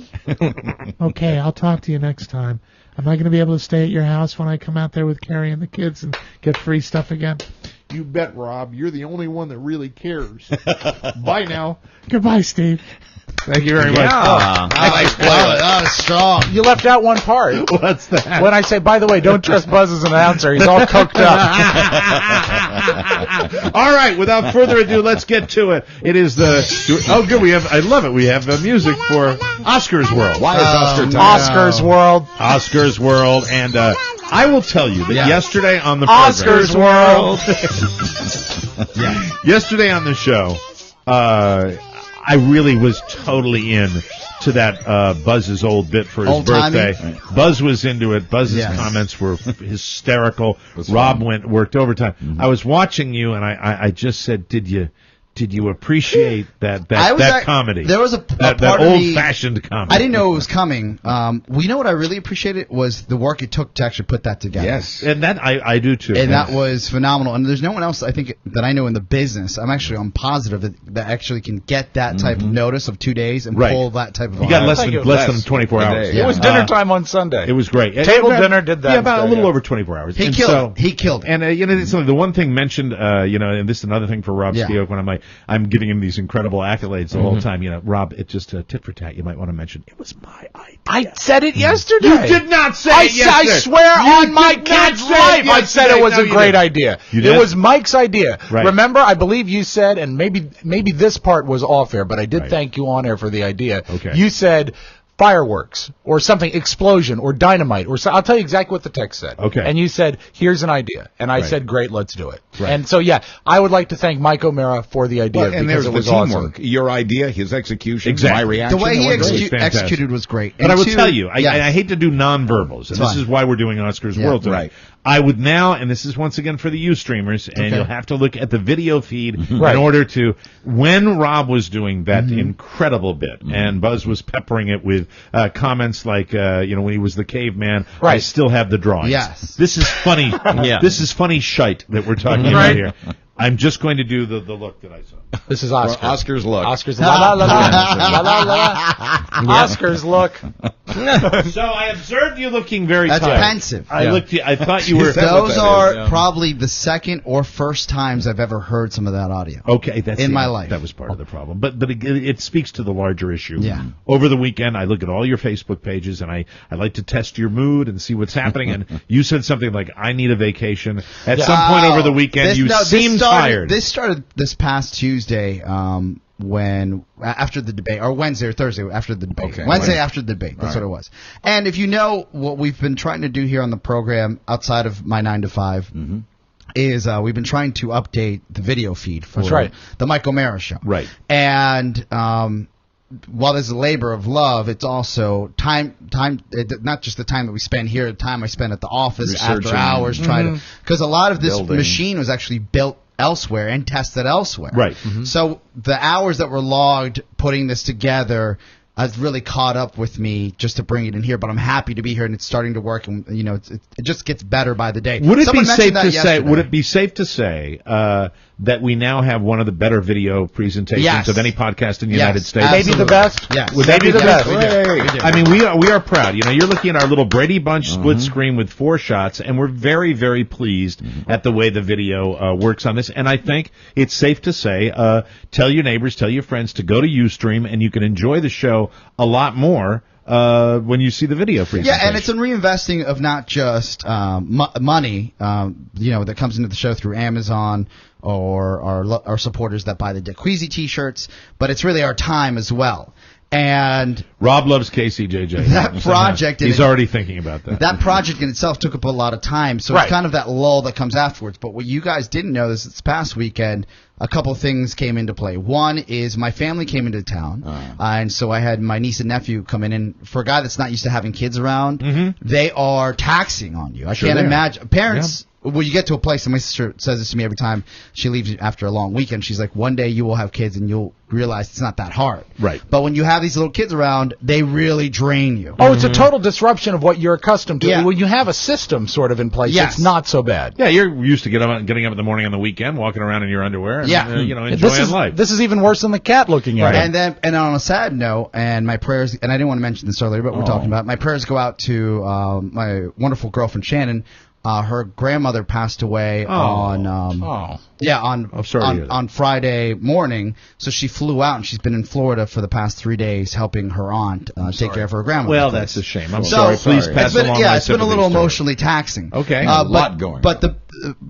Okay, I'll talk to you next time. Am I going to be able to stay at your house when I come out there with Carrie and the kids and get free stuff again? You bet, Rob. You're the only one that really cares. Bye now. Goodbye, Steve. Thank you very much. That was strong. You left out one part. What's that? When I say, by the way, don't trust Buzz as an announcer. He's all coked up. All right, without further ado, let's get to it. It is good. I love it. We have music for Oscar's World. Why is Oscar time? Oscar's World. Oscar's World, and I will tell you that yesterday on the program, Oscar's World. yesterday on the show, I really was totally in to that Buzz's old bit for his birthday. Right. Buzz was into it. Buzz's comments were hysterical. Rob worked overtime. Mm-hmm. I was watching you, and I just said, Did you appreciate that comedy? There was a that part of me, old-fashioned comedy. I didn't know it was coming. You know what I really appreciated was the work it took to actually put that together. Yes. And that I do too. And that was phenomenal. And there's no one else I think that I know in the business. I'm positive that actually can get that type of notice of 2 days and pull that type of. You got less than 24 hours. It was dinner time on Sunday. It was great. Table dinner did that. Yeah, about a little over 24 hours. He killed it. And it's something. The one thing mentioned, and this is another thing for Rob Steok when I'm giving him these incredible accolades the whole time. Rob, it's just a tit for tat. You might want to mention it was my idea. I said it yesterday. You did not say it yesterday. I swear on my kid's life, I said it was a great idea. It was Mike's idea. Right. Remember, I believe you said, and maybe this part was off air, but I did thank you on air for the idea. Okay. You said fireworks or something, explosion or dynamite or I'll tell you exactly what the text said. Okay. And you said, here's an idea. And I said, great, let's do it. Right. And so, I would like to thank Mike O'Mara for the idea And because there's it was the teamwork. awesome. Your idea, his execution, Exactly. my reaction. The way he fantastic. executed was great. But I will tell you, I hate to do nonverbals, and this is why we're doing Oscar's World tonight. Right. I would now, and this is once again for the Ustreamers, and you'll have to look at the video feed in Right. order to, when Rob was doing that incredible bit, and Buzz was peppering it with comments like, when he was the caveman, I Right. still have the drawings. Yes. This is funny. This is funny shite that we're talking about here. I'm just going to do the look that I saw. This is Oscar. Oscar's look. Oscar's la la la la la la la. Oscar's look. So I observed you looking very That's tired. pensive. I thought you were. Those are probably the second or first times I've ever heard some of that audio. Okay, that's in my life. That was part of the problem, but it speaks to the larger issue. Yeah. Over the weekend, I look at all your Facebook pages, and I like to test your mood and see what's happening. And you said something like, "I need a vacation." At some point over the weekend, you seemed tired. This started this past Tuesday. When after the debate, or Wednesday or Thursday after the debate. Okay. Wednesday after the debate. That's what it was. And if you know what we've been trying to do here on the program outside of my 9 to 5 is we've been trying to update the video feed for the Mike O'Mara show. Right. And while there's a labor of love, it's also time, not just the time that we spend here, the time I spend at the office after hours trying to, because a lot of this machine was actually built elsewhere and tested elsewhere. Right. So the hours that were logged putting this together has really caught up with me just to bring it in here, but I'm happy to be here and it's starting to work, and it just gets better by the day. Would it be safe to say? Would it be safe to say that we now have one of the better video presentations of any podcast in the United States? Maybe the best. Yes. Would that be the best? We do. I mean, we are proud. You're looking at our little Brady Bunch split screen with 4 shots, and we're very, very pleased at the way the video works on this. And I think it's safe to say, tell your neighbors, tell your friends to go to Ustream, and you can enjoy the show a lot more when you see the video presentation. Yeah, and it's a reinvesting of not just money, that comes into the show through Amazon or our supporters that buy the Dick Queasy T-shirts, but it's really our time as well. And Rob loves KCJJ. that project, he's already thinking about that. That project in itself took up a lot of time, so it's kind of that lull that comes afterwards. But what you guys didn't know is this past weekend, a couple of things came into play. One is my family came into town, and so I had my niece and nephew come in. And for a guy that's not used to having kids around, they are taxing on you. I can't imagine. Parents... Yeah. Well, you get to a place, and my sister says this to me every time she leaves after a long weekend. She's like, one day you will have kids, and you'll realize it's not that hard. Right. But when you have these little kids around, they really drain you. Oh, it's a total disruption of what you're accustomed to. Yeah. When you have a system sort of in place, it's not so bad. Yeah, you're used to getting up in the morning on the weekend, walking around in your underwear, and, enjoying life. This is even worse than the cat looking at it. And on a sad note, and my prayers, and I didn't want to mention this earlier, but we're talking about it. My prayers go out to my wonderful girlfriend, Shannon. Her grandmother passed away on Friday morning, so she flew out, and she's been in Florida for the past 3 days helping her aunt take care of her grandmother. Well, that's a shame. I'm sorry. Please pass along my it's been a little emotionally taxing. Okay, a lot going on. But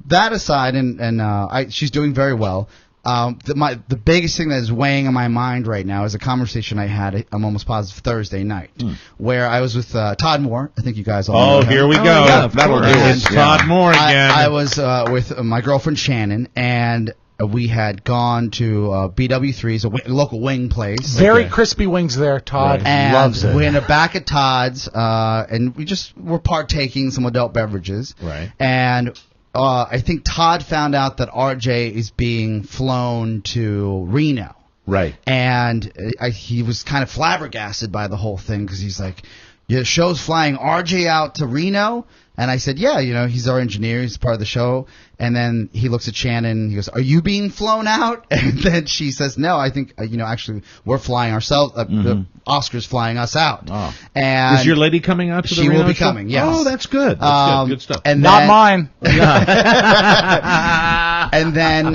that aside, and she's doing very well. The biggest thing that is weighing on my mind right now is a conversation I had, I'm almost positive, Thursday night, where I was with Todd Moore. I think you guys all know him. Here we go. Yeah, that'll do it. It's Todd Moore again. I was with my girlfriend Shannon, and we had gone to BW3's, a local wing place. Very crispy wings there, Todd. And loves it. we ended up back at Todd's, and we just were partaking some adult beverages. Right. And I think Todd found out that RJ is being flown to Reno. Right. And he was kind of flabbergasted by the whole thing because he's like, your show's flying RJ out to Reno? And I said, yeah, he's our engineer. He's part of the show. And then he looks at Shannon and he goes, are you being flown out? And then she says, no, I think, actually we're flying ourselves. The Oscar's flying us out. Oh. And is your lady coming out to the Reno Reno will be show? coming, yes. Oh, that's good. That's good stuff. And Not mine. And then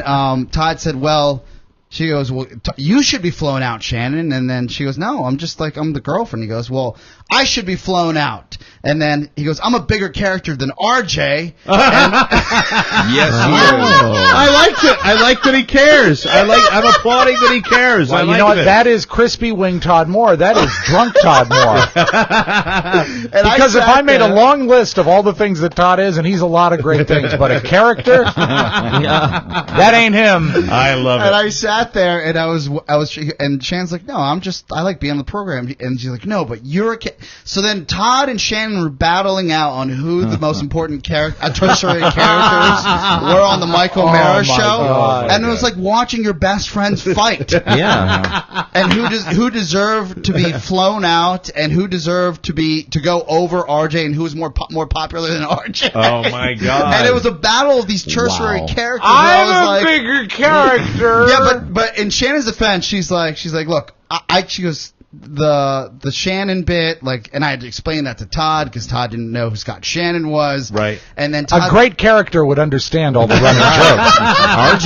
Todd said, well, she goes, well, you should be flown out, Shannon. And then she goes, no, I'm the girlfriend. He goes, well, I should be flown out. And then he goes, I'm a bigger character than RJ. Yes, he is. I liked it. I like that he cares. I'm applauding that he cares. Well, I you know what? That is crispy wing Todd Moore. That is drunk Todd Moore. Because if I made a long list of all the things that Todd is, and he's a lot of great things, but a character, that ain't him. I love it. And I sat there, and I was, and Shannon's like, no, I like being on the program. And she's like, no, but you're a kid. So then Todd and Shannon were battling out on who the most important tertiary characters were on the Mike O'Mara show. God. And it was like watching your best friends fight. Yeah. And who deserved to be flown out, and who deserved to go over RJ, and who was more popular than RJ. Oh my God. And it was a battle of these tertiary characters. I'm a bigger character. Yeah, but in Shannon's defense, she's like, look, she goes, the Shannon bit, and I had to explain that to Todd because Todd didn't know who Scott Shannon was. Right. And then Todd, a great character would understand all the running jokes.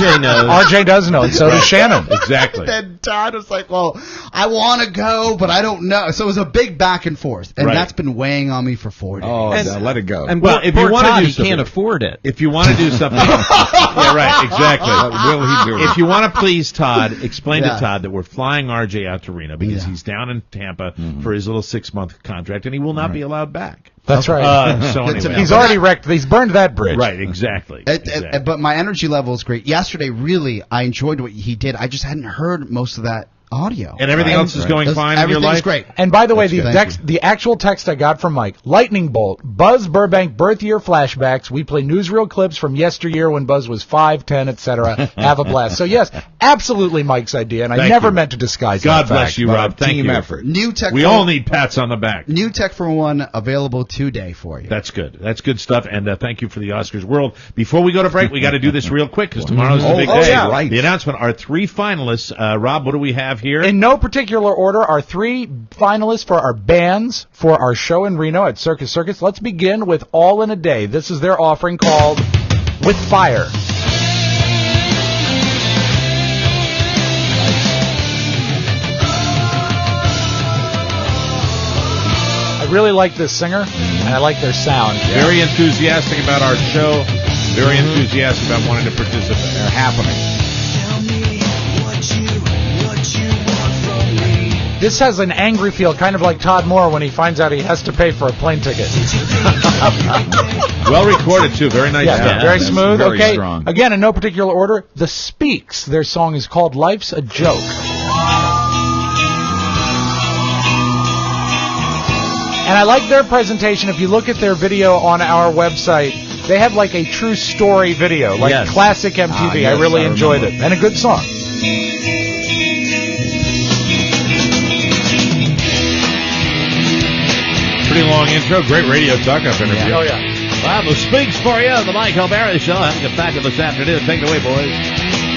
RJ knows. RJ does know, and so does Shannon. Exactly. And then Todd was like, well, I want to go, but I don't know. So it was a big back and forth, and that's been weighing on me for 4 days. Oh, let it go. And well, if you want to do he something, can't afford it. If you want to do something, yeah, right, exactly. Will he do it? If you want to please Todd, explain to Todd that we're flying RJ out to Reno because he's down in Tampa for his little 6-month contract, and he will not be allowed back. That's right. So anyway. He's already wrecked. He's burned that bridge. Right, exactly. But my energy level is great. Yesterday, really, I enjoyed what he did. I just hadn't heard most of that audio. And everything else is going fine in your life? Everything's great. And by the way, the actual text I got from Mike, lightning bolt, Buzz Burbank birth year flashbacks. We play newsreel clips from yesteryear when Buzz was 5, 10, etc. Have a blast. So yes, absolutely Mike's idea, and I never meant to disguise that God bless fact. you, Rob. Thank Team you. effort. New tech. We all need pats on the back. New Tech for One available today for you. That's good. That's good stuff. And thank you for the Oscars World. Before we go to break, we got to do this real quick because tomorrow's the big day. Yeah, right. The announcement: our 3 finalists. Rob, what do we have here? In no particular order, our 3 finalists for our bands for our show in Reno at Circus Circus. Let's begin with All in a Day. This is their offering called With Fire. I really like this singer, and I like their sound. Very enthusiastic about our show. Very enthusiastic about wanting to participate. They're happening. Tell me what you want from me. This has an angry feel, kind of like Todd Moore when he finds out he has to pay for a plane ticket. Well recorded, too. Very nice. Yeah, very smooth. Very Okay, strong. again, in no particular order, The Speaks. Their song is called Life's a Joke. And I like their presentation. If you look at their video on our website, they have like a true story video, like Yes. classic MTV. yes, I really I enjoyed remember. it. And a good song. Pretty long intro. Great radio talk-up interview. Oh, yeah. Well, the Speaks for you, the Mike O'Barry Show. Having a fabulous afternoon. Take it away, boys.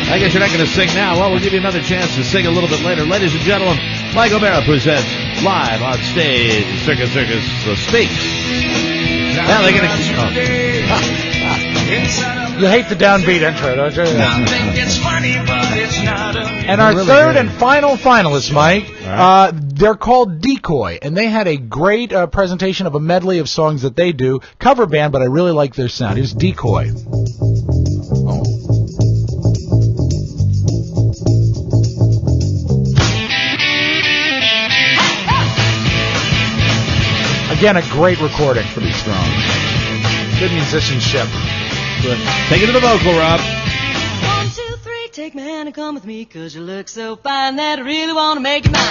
I guess you're not going to sing now. Well, we'll give you another chance to sing a little bit later. Ladies and gentlemen, Mike O'Barry presents live on stage Circus Circus The Speaks. Now they're going to... You hate the downbeat intro, don't you? I think it's funny, but it's not a... And our third and final finalist, Mike, they're called Decoy, and they had a great presentation of a medley of songs that they do. Cover band, but I really like their sound. Here's Decoy. Again, a great recording. Pretty strong. Good musicianship. Take it to the vocal, Rob. 1, 2, 3, take my hand and come with me, 'cause you look so fine that I really want to make you mine.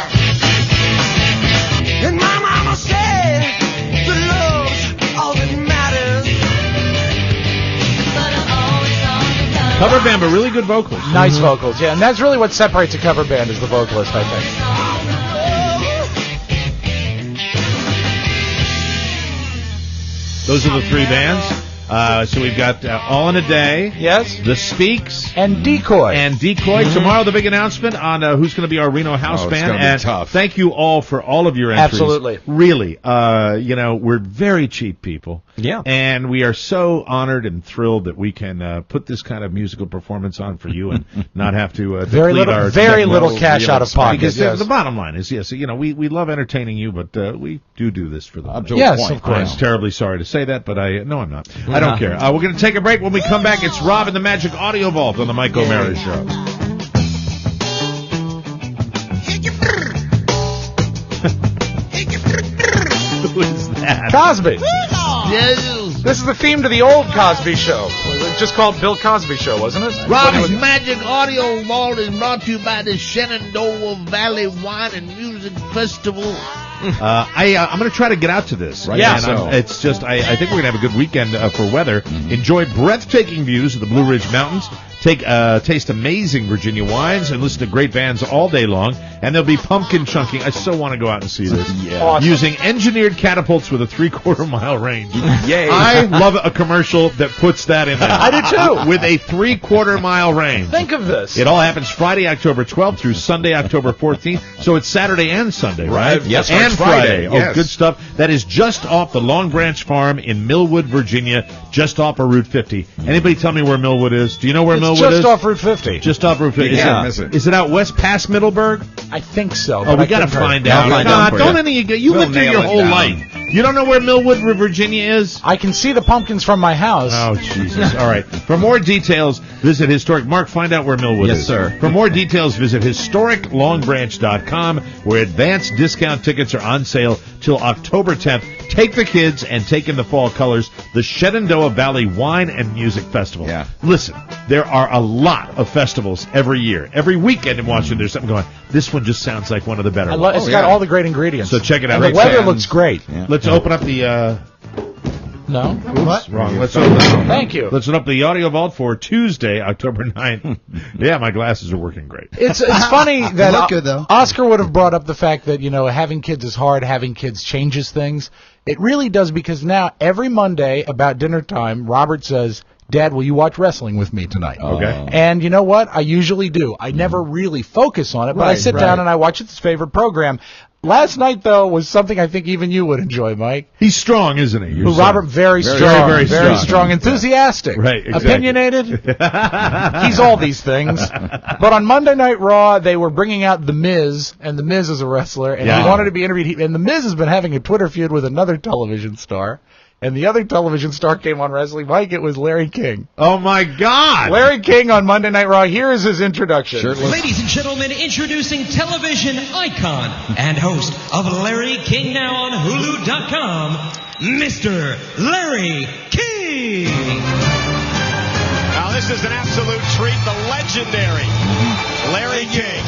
And my mama said that love's all that matters. But I'm always on the cover. Cover band, but really good vocals. Nice vocals, yeah, and that's really what separates a cover band is the vocalist, I think. Those are the three bands. So we've got All in a Day. Yes. The Speaks. And Decoy. And Decoy. Tomorrow, the big announcement on who's going to be our Reno house it's band. gonna be And tough. thank you all for all of your entries. Absolutely. Really. We're very cheap people. Yeah. And we are so honored and thrilled that we can put this kind of musical performance on for you and not have to Very deplete little, our very little checkbooks. cash out of pocket. Because Yes. the bottom line is, yes, we love entertaining you, but we do this for the money. to a Yes, point. of course. I'm terribly sorry to say that, but no, I'm not. I don't care. We're going to take a break. When we come back, it's Rob in the Magic Audio Vault on the Mike O'Mara Show. Who is that? Cosby. This is the theme to the old Cosby Show. It was just called Bill Cosby Show, wasn't it? Rob's Magic Audio Vault is brought to you by the Shenandoah Valley Wine and Music Festival. I'm going to try to get out to this. Right, And so. it's just, I think we're going to have a good weekend for weather. Enjoy breathtaking views of the Blue Ridge Mountains. Taste amazing Virginia wines and listen to great bands all day long. And there'll be pumpkin chunking. I so want to go out and see this. Yeah. Awesome. Using engineered catapults with a 3/4 mile range. Yay. I love a commercial that puts that in there. I do too. With a 3/4 mile range. Think of this. It all happens Friday, October 12th through Sunday, October 14th. So it's Saturday and Sunday, right? Yes, and it's Friday. Friday, yes. Oh, good stuff. That is just off the Long Branch Farm in Millwood, Virginia, just off of Route 50. Anybody tell me where Millwood is? Do you know where It's Millwood is? just off Route 50. Just off Route 50. You Is can't it- miss it. Is it out west past Middleburg? I think so. Oh, but we I got to couldn't find hurt. out. I'll find out for Don't you. any of you We'll lived there nail your it whole down. life. You don't know where Millwood, Virginia is? I can see the pumpkins from my house. Oh, Jesus. All right. For more details, visit Historic. Mark, find out where Millwood Yes, is. sir. For more details, visit historiclongbranch.com, where advanced discount tickets are on sale till October 10th. Take the kids and take in the fall colors, the Shenandoah Valley Wine and Music Festival. Yeah. Listen, there are a lot of festivals every year. Every weekend in Washington, there's something going on. This one just sounds like one of the better ones. It's got all the great ingredients. So check it out. And the Great weather fans. looks great. Yeah. Let's open up the... No? What? Wrong. Let's open Thank you. Let's open up the audio vault for Tuesday, October 9th. Yeah, my glasses are working great. It's funny that look good, though. Oscar would have brought up the fact that, having kids is hard, having kids changes things. It really does, because now every Monday about dinner time, Robert says, Dad, will you watch wrestling with me tonight? Okay. And you know what? I usually do. I never really focus on it, but I sit down and I watch his favorite program. Last night, though, was something I think even you would enjoy, Mike. He's strong, isn't he? Your son? Robert, very strong, very strong. enthusiastic, Right, exactly. opinionated. He's all these things. But on Monday Night Raw, they were bringing out The Miz, and The Miz is a wrestler, and Yeah. he wanted to be interviewed. And The Miz has been having a Twitter feud with another television star. and the other television star came on wrestling. Mike, it was Larry King. Oh, my God. Larry King on Monday Night Raw. Here is his introduction. Ladies and gentlemen, introducing television icon and host of Larry King Now on Hulu.com, Mr. Larry King. Now, this is an absolute treat. The legendary Larry King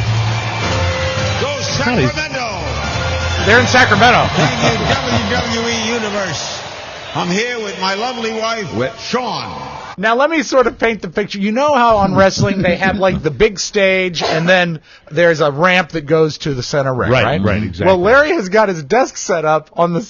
goes Sacramento. They're in Sacramento. WWE Universe. I'm here with my lovely wife, Sean. Now, let me sort of paint the picture. You know how on wrestling they have, like, the big stage, and then there's a ramp that goes to the center ring, right? Right, exactly. Well, Larry has got his desk set up on the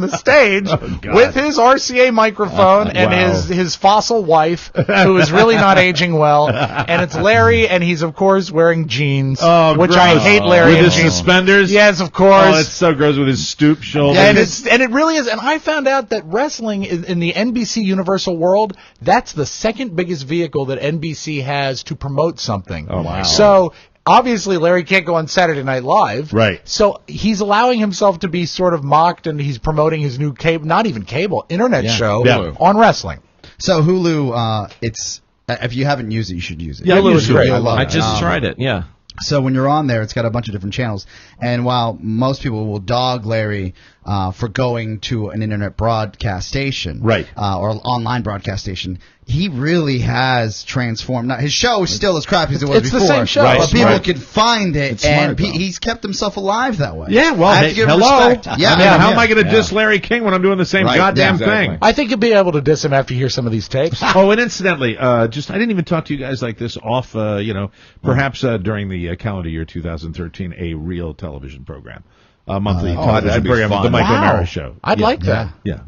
stage with his RCA microphone and his fossil wife, who is really not aging well. And it's Larry, and he's, of course, wearing jeans, which gross. I hate Larry with in his jeans. suspenders? Yes, of course. Oh, it's so gross with his stoop shoulders. And it really is. And I found out that wrestling in the NBC Universal world, that's the second biggest vehicle that NBC has to promote something. Oh, wow. So obviously, Larry can't go on Saturday Night Live. Right. So he's allowing himself to be sort of mocked, and he's promoting his new internet show on wrestling. So Hulu, it's if you haven't used it, you should use it. Yeah, Hulu is great. I just tried it, yeah. So when you're on there, it's got a bunch of different channels. And while most people will dog Larry for going to an internet broadcast station, right, or online broadcast station, he really has transformed. Now, his show is still as crappy as it was it's before. The same show. Right. But people can find it, It's and smart, he's kept himself alive that way. Yeah, well, I have to give him hello. respect. Yeah, I mean, how am I going to diss Larry King when I'm doing the same goddamn thing? I think you'll be able to diss him after you hear some of these tapes. Oh, and incidentally, I didn't even talk to you guys like this off, perhaps during the calendar year 2013, a real television program. A monthly television program, the Michael Mara Show. I'd like that. Yeah.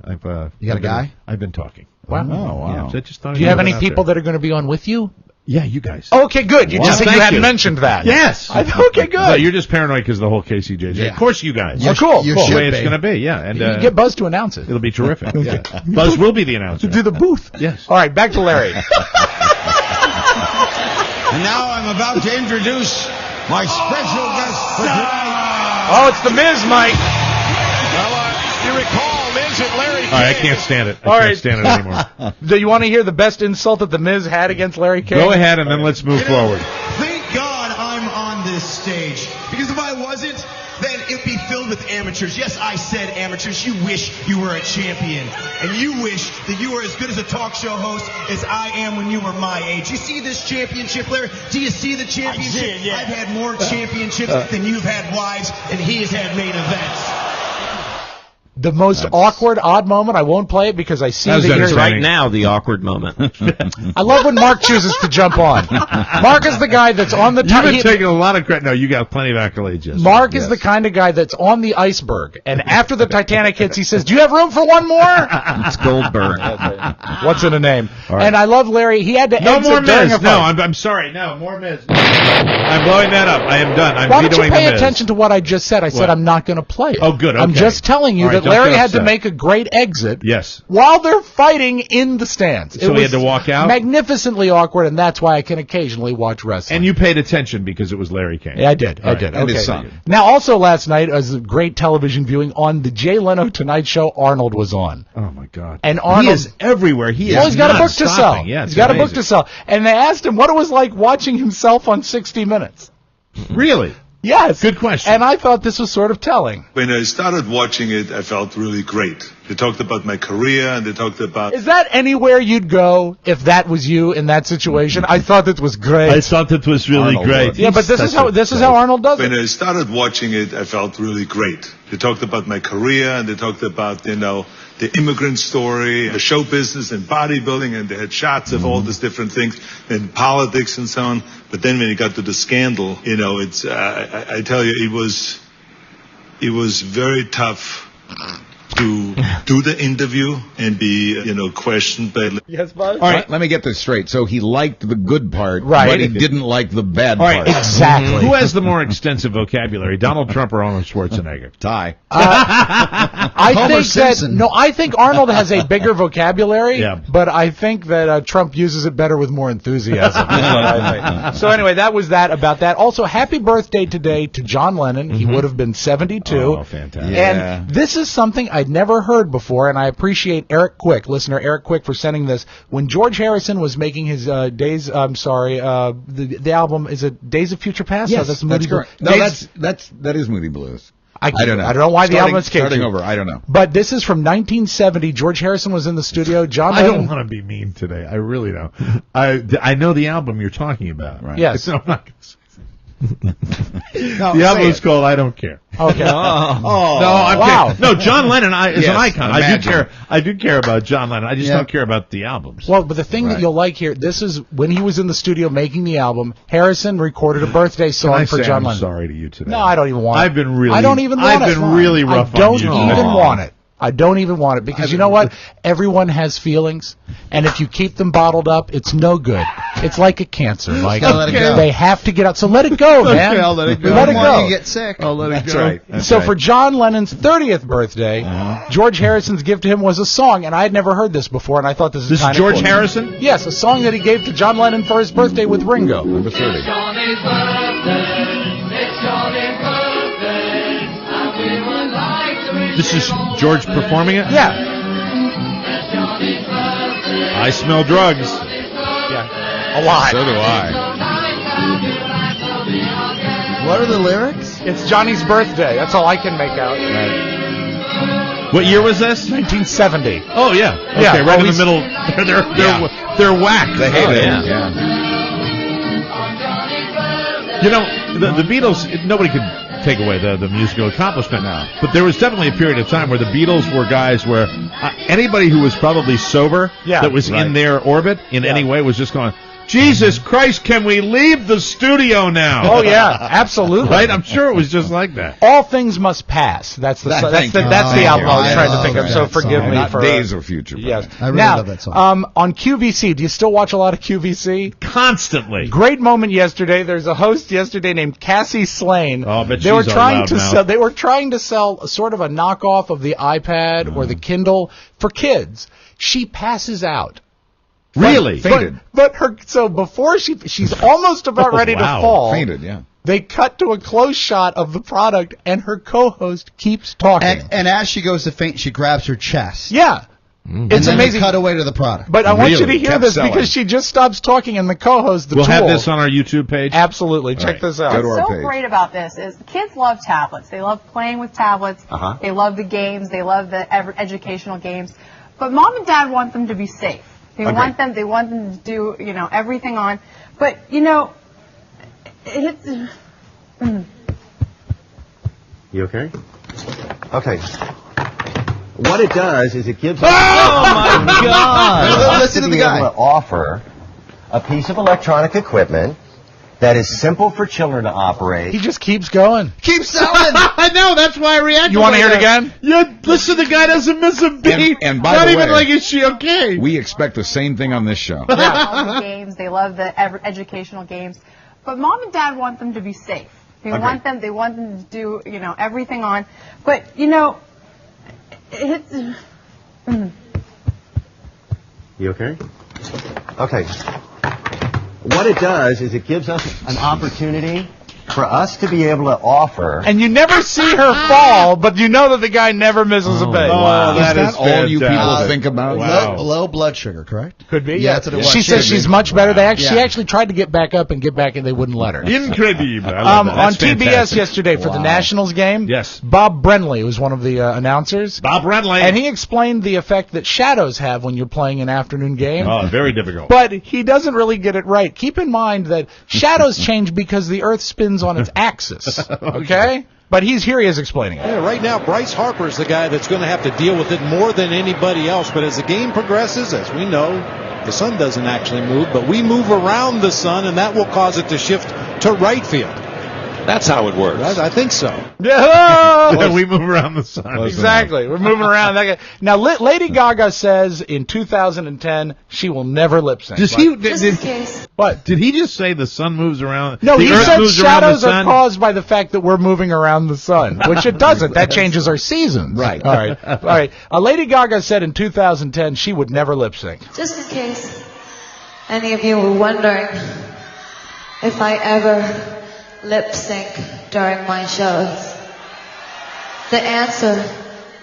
You got a guy? I've been talking. Wow. Yeah, so I just thought Do you have any people that are going to be on with you? Yeah, you guys. Okay, good. You just said you hadn't mentioned that. Yes. Okay, good. No, you're just paranoid because of the whole KCJJ. Yeah. Of course you guys. Cool. That's the way it's going to be, yeah. And you get Buzz to announce it. it'll be terrific. Yeah. Buzz will be the announcer. To do the booth. Yes. All right, back to Larry. And now I'm about to introduce my special guest for tonight. Oh, it's the Miz, Mike. Well, you recall Miz and Larry King. All right, I can't stand it. I can't stand it anymore. Do you want to hear the best insult that the Miz had against Larry King? Go ahead, and then let's move forward. Thank God I'm on this stage. Because if I wasn't, then it'd be filled with amateurs. Yes, I said amateurs. You wish you were a champion. And you wish that you were as good as a talk show host as I am when you were my age. You see this championship, Larry? Do you see the championship? I see it, yeah. I've had more championships than you've had wives, and he has had main events. The most awkward, odd moment. I won't play it because I see that you're right now the awkward moment. I love when Mark chooses to jump on. Mark is the guy that's on the You've been taking a lot of credit. No, you got plenty of accolades. Yes. Mark is the kind of guy that's on the iceberg, and after the Titanic hits, he says, "Do you have room for one more?" It's Goldberg. What's in a name? Right. And I love Larry. He had to no exit more during Miz. a fight. No, I'm sorry. No more Miz. I'm blowing that up. I am done. I'm Why don't you vetoing pay the Miz. attention to what I just said? I said I'm not going to play it. Oh, good. Okay. I'm just telling you All right, that don't Larry get had to upset. make a great exit. Yes. While they're fighting in the stands. So he had to walk out? Magnificently awkward, and that's why I can occasionally watch wrestling. And you paid attention because it was Larry King. Yeah, I did. All I right. did. And Okay. his son. Now, also last night, as a great television viewing on the Jay Leno Tonight Show, Arnold was on. Oh my God! And Arnold he is everywhere. He's got a book to sell. stopping. Yeah, he's got a book to sell. And they asked him what it was like watching himself on 60 Minutes. Really? Yes. Good question. And I thought this was sort of telling. When I started watching it, I felt really great. They talked about my career, and they talked about... Is that anywhere you'd go if that was you in that situation? I thought that was great. I thought it was really Arnold great. was. Yeah, but this is how Arnold does When it. I started watching it, I felt really great. They talked about my career, and they talked about, the immigrant story, the show business and bodybuilding, and they had shots of all these different things, and politics and so on. But then when it got to the scandal, it's, I tell you, it was very tough to do the interview and be, questioned by... Yes, Buzz? All right, let me get this straight. So he liked the good part, right, but he didn't like the bad All right, part. Exactly. Who has the more extensive vocabulary, Donald Trump or Arnold Schwarzenegger? Ty. I think Arnold has a bigger vocabulary, Yeah. but I think that Trump uses it better with more enthusiasm. Is what I think. So anyway, that was that about that. Also, happy birthday today to John Lennon. He would have been 72. Oh, fantastic. And this is something I I'd never heard before, and I appreciate Eric Quick, listener Eric Quick, for sending this. When George Harrison was making his the album, is it Days of Future Past? Yes, that's that's correct. No, that is Moody Blues. I don't know why the album is starting over. I don't know. But this is from 1970. George Harrison was in the studio. John I Lennon. don't want to be mean today. I really don't. I know the album you're talking about. Right? Yes. So I'm not gonna say the album is called I Don't Care. Okay. No, I'm wow. kidding. No, John Lennon is an icon. imagine. I do care about John Lennon. I just don't care about the albums. Well, but the thing that you'll like here, this is when he was in the studio making the album. Harrison recorded a birthday song for John Lennon. I'm sorry to you today. No, I don't even want it. I don't even want it. I've been really rough on you. I don't even want it. I don't even want it because you know what? Everyone has feelings, and if you keep them bottled up, it's no good. It's like a cancer, Mike. Let it go. They have to get out. So let it go, man. Okay, I'll let it go. Let it go. You get sick. I'll let it That's go. right. That's So right. for John Lennon's 30th birthday, George Harrison's gift to him was a song, and I had never heard this before, and I thought this is This is kind of George cool. Harrison? Yes, a song that he gave to John Lennon for his birthday with Ringo. Number 30. This is George performing it? Yeah. I smell drugs. Yeah. A lot. So do I. What are the lyrics? It's Johnny's birthday. That's all I can make out. What year was this? 1970. Oh yeah. Okay, Yeah, right in the he's- middle. They're whack. They hate it. yeah. Yeah. You know, the Beatles. Nobody could take away the musical accomplishment now, but there was definitely a period of time where the Beatles were guys where anybody who was probably sober that was in their orbit in any way was just going, Jesus Christ, can we leave the studio now? Oh yeah, absolutely. Right? I'm sure it was just like that. All things must pass. That's the Thank you. that's the album I was trying to think of. that So forgive song. me Not for Days of Future. Yes. I really now, love that song. on QVC, do you still watch a lot of QVC? Constantly. Great moment yesterday. There's a host yesterday named Cassie Slane. Oh, but they were she's a trying to loudmouth. sell. They were trying to sell sort of a knockoff of the iPad or the Kindle for kids. She passes out. Really? Fainted. But before she's almost about ready to fall. Fainted, yeah. They cut to a close shot of the product, and her co-host keeps talking. And as she goes to faint, she grabs her chest. Yeah. And It's then amazing. we cut away to the product. But I want you to Really? hear Kept this selling. because she just stops talking, and the co-host, We'll tool, have this on our YouTube page. Absolutely. Check right. this out. Go to our What's so page. great about this is the kids love tablets. They love playing with tablets. They love the games. They love the educational games. But mom and dad want them to be safe. They want them to do, everything on. But, it's... You okay? Okay. What it does is it gives us Oh my God! Listen to the be able guy. to offer a piece of electronic equipment that is simple for children to operate. He just keeps going. Keep selling. I know, that's why I reacted. You want to like hear it that. again? Yeah, listen, the guy doesn't miss a beat. And by Not the even way, like, is she okay? we expect the same thing on this show. They love the games. They love the educational games. But mom and dad want them to be safe. They want them to do, everything on. But, it's... You okay? Okay. What it does is it gives us an opportunity for us to be able to offer. And you never see her fall, but you know that the guy never misses a beat. Wow, Is that that is all you people fantastic. think about? Wow. Low blood sugar, correct? Could be. Yeah, that's what it was. She Should says be. she's much better. She Yeah. actually tried to get back up and they wouldn't let her. Incredible. I love that. On That's TBS fantastic. yesterday for the Nationals game, Yes. Bob Brenly was one of the announcers. Bob Redley. And he explained the effect that shadows have when you're playing an afternoon game. Oh, very difficult. But he doesn't really get it right. Keep in mind that shadows change because the Earth spins on its axis. Okay? But he is explaining it. Yeah, right now, Bryce Harper's the guy that's going to have to deal with it more than anybody else. But as the game progresses, as we know, the sun doesn't actually move, but we move around the sun, and that will cause it to shift to right field. That's how it works. I think so. Yeah, we move around the sun. Exactly. We're moving around. Now, Lady Gaga says in 2010 she will never lip sync. Did he just say the sun moves around? No, the he Earth said moves around the shadows are sun? caused by the fact that we're moving around the sun, which it doesn't. That changes our seasons. Right. All right. All right. Lady Gaga said in 2010 she would never lip sync. Just in case any of you were wondering if I ever lip sync during my shows, the answer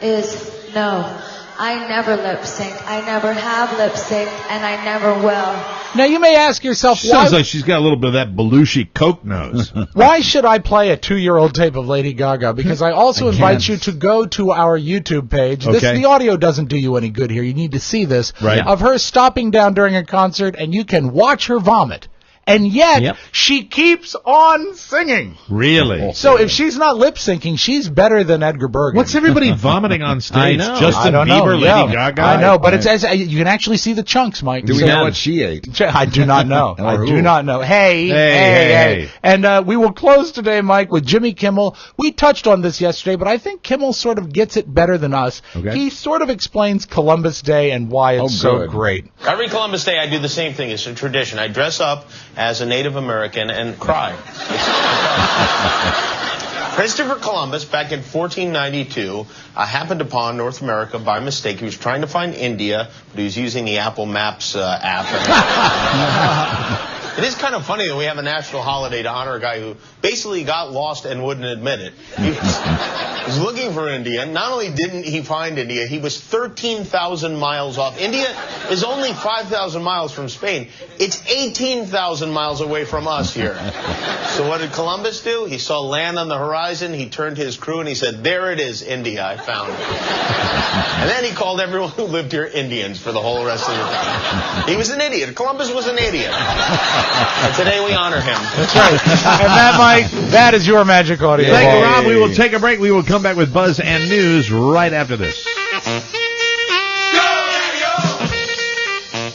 is No, I never lip sync. I never have lip sync, and I never will. Now, you may ask yourself, Sounds like she's got a little bit of that Belushi Coke nose. why should I play a 2-year-old tape of Lady Gaga? Because I also invite you to go to our YouTube page. Okay. The audio doesn't do you any good here. You need to see this. Right. Of her stopping down during a concert, and you can watch her vomit. And yet, she keeps on singing. Really? So if she's not lip syncing, she's better than Edgar Bergen. What's everybody vomiting on stage? I know. Justin I don't Bieber, know. Lady Yeah. Gaga? I know, but it's you can actually see the chunks, Mike. Do we know what she ate? I do not know. I do not know. Hey. And we will close today, Mike, with Jimmy Kimmel. We touched on this yesterday, but I think Kimmel sort of gets it better than us. Okay. He sort of explains Columbus Day and why it's so great. Every Columbus Day, I do the same thing. It's a tradition. I dress up as a Native American and cry. Christopher Columbus, back in 1492, happened upon North America by mistake. He was trying to find India, but he was using the Apple Maps app. It is kind of funny that we have a national holiday to honor a guy who basically got lost and wouldn't admit it. He was looking for India. Not only didn't he find India, he was 13,000 miles off. India is only 5,000 miles from Spain. It's 18,000 miles away from us here. So what did Columbus do? He saw land on the horizon. He turned to his crew and he said, "There it is, India. I found it." And then he called everyone who lived here Indians for the whole rest of the time. He was an idiot. Columbus was an idiot. And today we honor him. That's right. And that, Mike, that is your magic audio. Thank you, Rob. We will take a break. We will come back with Buzz and News right after this.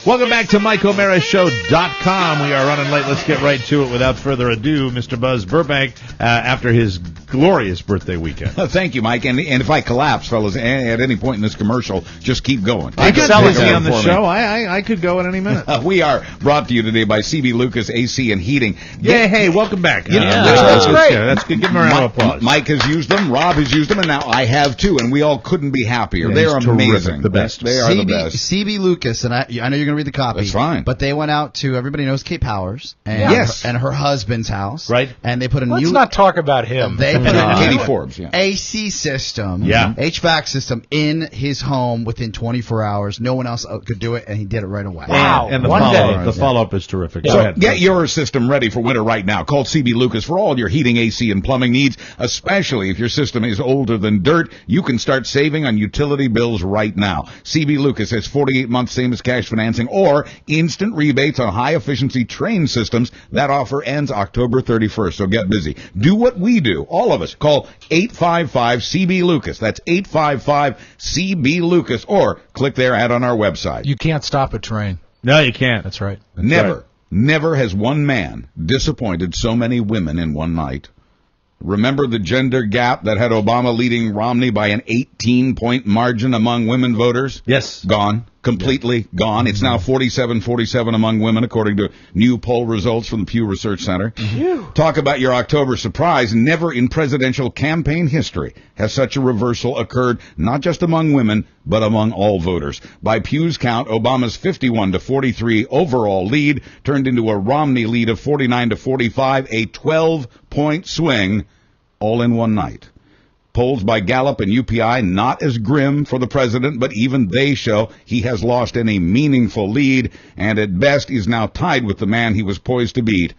Welcome back to MikeO'MaraShow.com. We are running late. Let's get right to it without further ado. Mr. Buzz Burbank, after his glorious birthday weekend. Thank you, Mike. And if I collapse, fellas, at any point in this commercial, just keep going. I got busy on the show. I could go at any minute. We are brought to you today by CB Lucas AC and Heating. Yeah, hey, welcome back. That's great. That's good. Give him a round of applause. Mike has used them, Rob has used them, and now I have too, and we all couldn't be happier. They're amazing. The best. They are the best. CB Lucas, and I know you're going to read the copy. That's fine. But they went out to, everybody knows Kate Powers, and, and her husband's house. Right. And they put a Let's new... not talk about him. They put a Katie new Forbes, AC system, Yeah. HVAC system in his home within 24 hours. No one else could do it, and he did it right away. Wow. And the One follow-up, day. the follow-up is terrific. Go So ahead. get your system ready for winter right now. Call CB Lucas for all your heating, AC, and plumbing needs, especially if your system is older than dirt. You can start saving on utility bills right now. CB Lucas has 48 months same as cash financing or instant rebates on high-efficiency train systems. That offer ends October 31st, so get busy. Do what we do, all of us. Call 855-CB-LUCAS. That's 855-CB-LUCAS, or click their ad on our website. You can't stop a train. No, you can't. That's right. Never has one man disappointed so many women in one night. Remember the gender gap that had Obama leading Romney by an 18-point margin among women voters? Yes. Gone. Completely gone. It's now 47-47 among women, according to new poll results from the Pew Research Center. Talk about your October surprise. Never in presidential campaign history has such a reversal occurred, not just among women, but among all voters. By Pew's count, Obama's 51-43 overall lead turned into a Romney lead of 49-45, a 12-point swing, all in one night. Polls by Gallup and UPI not as grim for the president, but even they show he has lost any meaningful lead, and at best is now tied with the man he was poised to beat,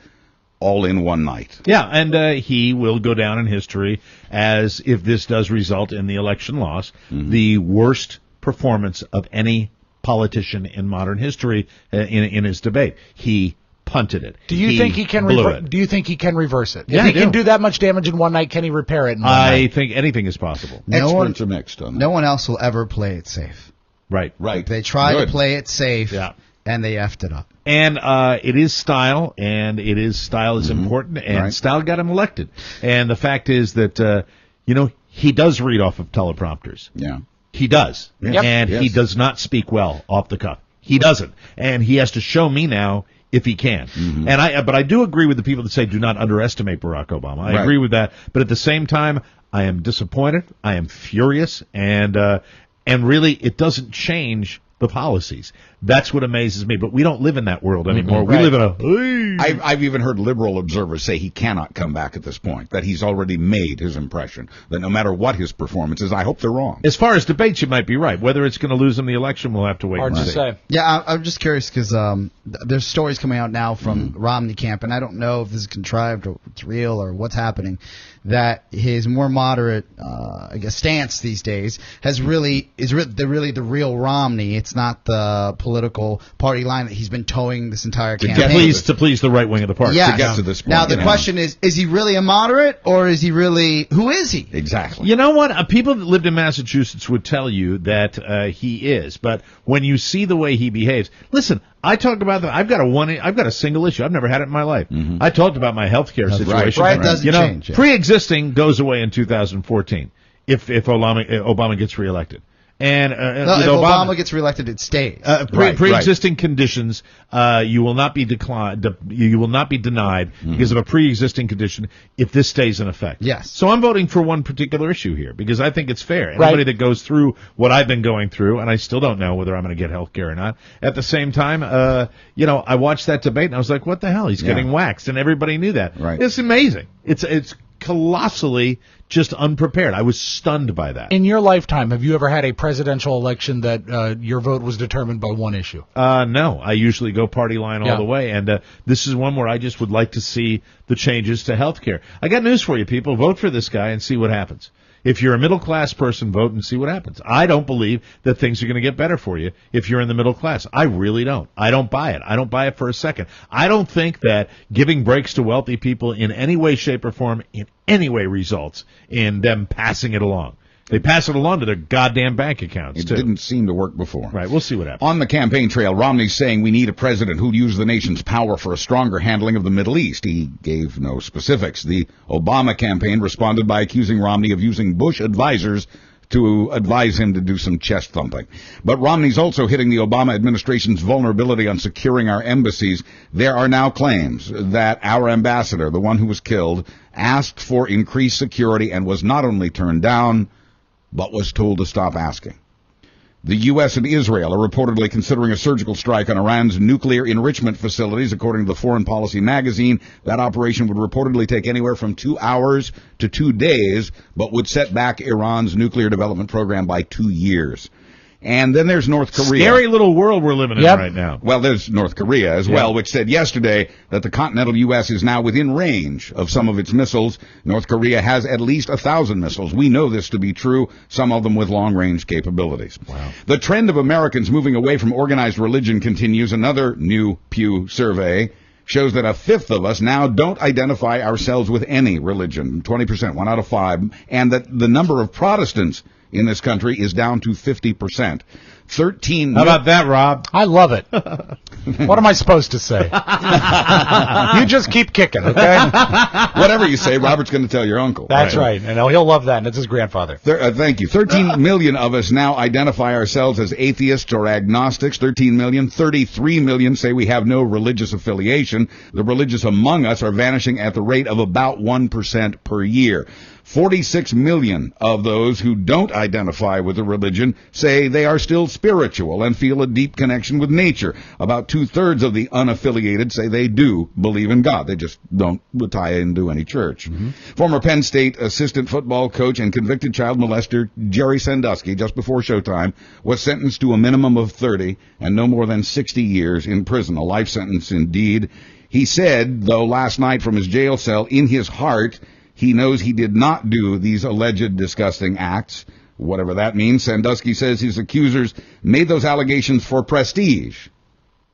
all in one night. Yeah, and he will go down in history as, if this does result in the election loss, the worst performance of any politician in modern history in his debate. He punted it. Do you think he can Do you think he can reverse it? Yeah, if he can do that much damage in one night, can he repair it in one night? I think anything is possible. Experts are mixed on that. No one else will ever play it safe. Right. They tried to play it safe, and they effed it up. And it is style, and style is important, and style got him elected. And the fact is that, he does read off of teleprompters. Yeah. He does. Yes. And he does not speak well off the cuff. He doesn't. And he has to show me now if he can. But I do agree with the people that say do not underestimate Barack Obama. I agree with that. But at the same time, I am disappointed. I am furious. And really, it doesn't change the policies. That's what amazes me. But we don't live in that world anymore. We Right. live in a... I've even heard liberal observers say he cannot come back at this point, that he's already made his impression, that no matter what his performance is, I hope they're wrong. As far as debates, you might be right. Whether it's going to lose him the election, we'll have to wait and see. Yeah, I'm just curious because there's stories coming out now from Romney camp, and I don't know if this is contrived or it's real or what's happening, that his more moderate, I guess, stance these days is really the real Romney. It's not the political party line that he's been towing this entire campaign. To please the right wing of the party. Yeah. To get to this point. Now the question is he really a moderate or is he really, who is he? Exactly. You know what? People that lived in Massachusetts would tell you that he is, but when you see the way he behaves, listen. I talked about that. I've got a single issue. I've never had it in my life. I talked about my health care situation. Right. It doesn't change. Yeah. Pre-existing goes away in 2014 if Obama gets reacted. And if Obama gets reelected, it stays. Pre-existing conditions, you will not be you will not be denied because of a pre-existing condition if this stays in effect. Yes. So I'm voting for one particular issue here because I think it's fair. Anybody that goes through what I've been going through, and I still don't know whether I'm going to get health care or not. At the same time, I watched that debate and I was like, what the hell? He's getting waxed, and everybody knew that. Right. It's amazing. It's colossally just unprepared. I was stunned by that. In your lifetime, have you ever had a presidential election that your vote was determined by one issue? No. I usually go party line all the way, and this is one where I just would like to see the changes to health care. I got news for you, people. Vote for this guy and see what happens. If you're a middle-class person, vote and see what happens. I don't believe that things are going to get better for you if you're in the middle class. I really don't. I don't buy it. I don't buy it for a second. I don't think that giving breaks to wealthy people in any way, shape, or form in any way results in them passing it along. They pass it along to their goddamn bank accounts, It didn't seem to work before. Right, we'll see what happens. On the campaign trail, Romney's saying we need a president who'd use the nation's power for a stronger handling of the Middle East. He gave no specifics. The Obama campaign responded by accusing Romney of using Bush advisors to advise him to do some chest thumping. But Romney's also hitting the Obama administration's vulnerability on securing our embassies. There are now claims that our ambassador, the one who was killed, asked for increased security and was not only turned down, but was told to stop asking. The U.S. and Israel are reportedly considering a surgical strike on Iran's nuclear enrichment facilities. According to the Foreign Policy magazine, that operation would reportedly take anywhere from 2 hours to 2 days, but would set back Iran's nuclear development program by 2 years. And then there's North Korea. Scary little world we're living in right now. Well, there's North Korea as well, which said yesterday that the continental U.S. is now within range of some of its missiles. North Korea has at least 1,000 missiles. We know this to be true, some of them with long-range capabilities. Wow. The trend of Americans moving away from organized religion continues. Another new Pew survey shows that 1/5 of us now don't identify ourselves with any religion, 20%, 1 out of 5, and that the number of Protestants in this country is down to 50%. 13. How about that, Rob? I love it. What am I supposed to say? You just keep kicking, okay? Whatever you say, Robert's going to tell your uncle. That's right. And he'll love that, and it's his grandfather. Thank you. 13 million of us now identify ourselves as atheists or agnostics. 13 million. 33 million say we have no religious affiliation. The religious among us are vanishing at the rate of about 1% per year. 46 million of those who don't identify with a religion say they are still spiritual and feel a deep connection with nature. About 2/3 of the unaffiliated say they do believe in God. They just don't tie into any church. Former Penn State assistant football coach and convicted child molester Jerry Sandusky, just before showtime, was sentenced to a minimum of 30 and no more than 60 years in prison. A life sentence indeed. He said, though, last night from his jail cell, in his heart, he knows he did not do these alleged disgusting acts, whatever that means. Sandusky says his accusers made those allegations for prestige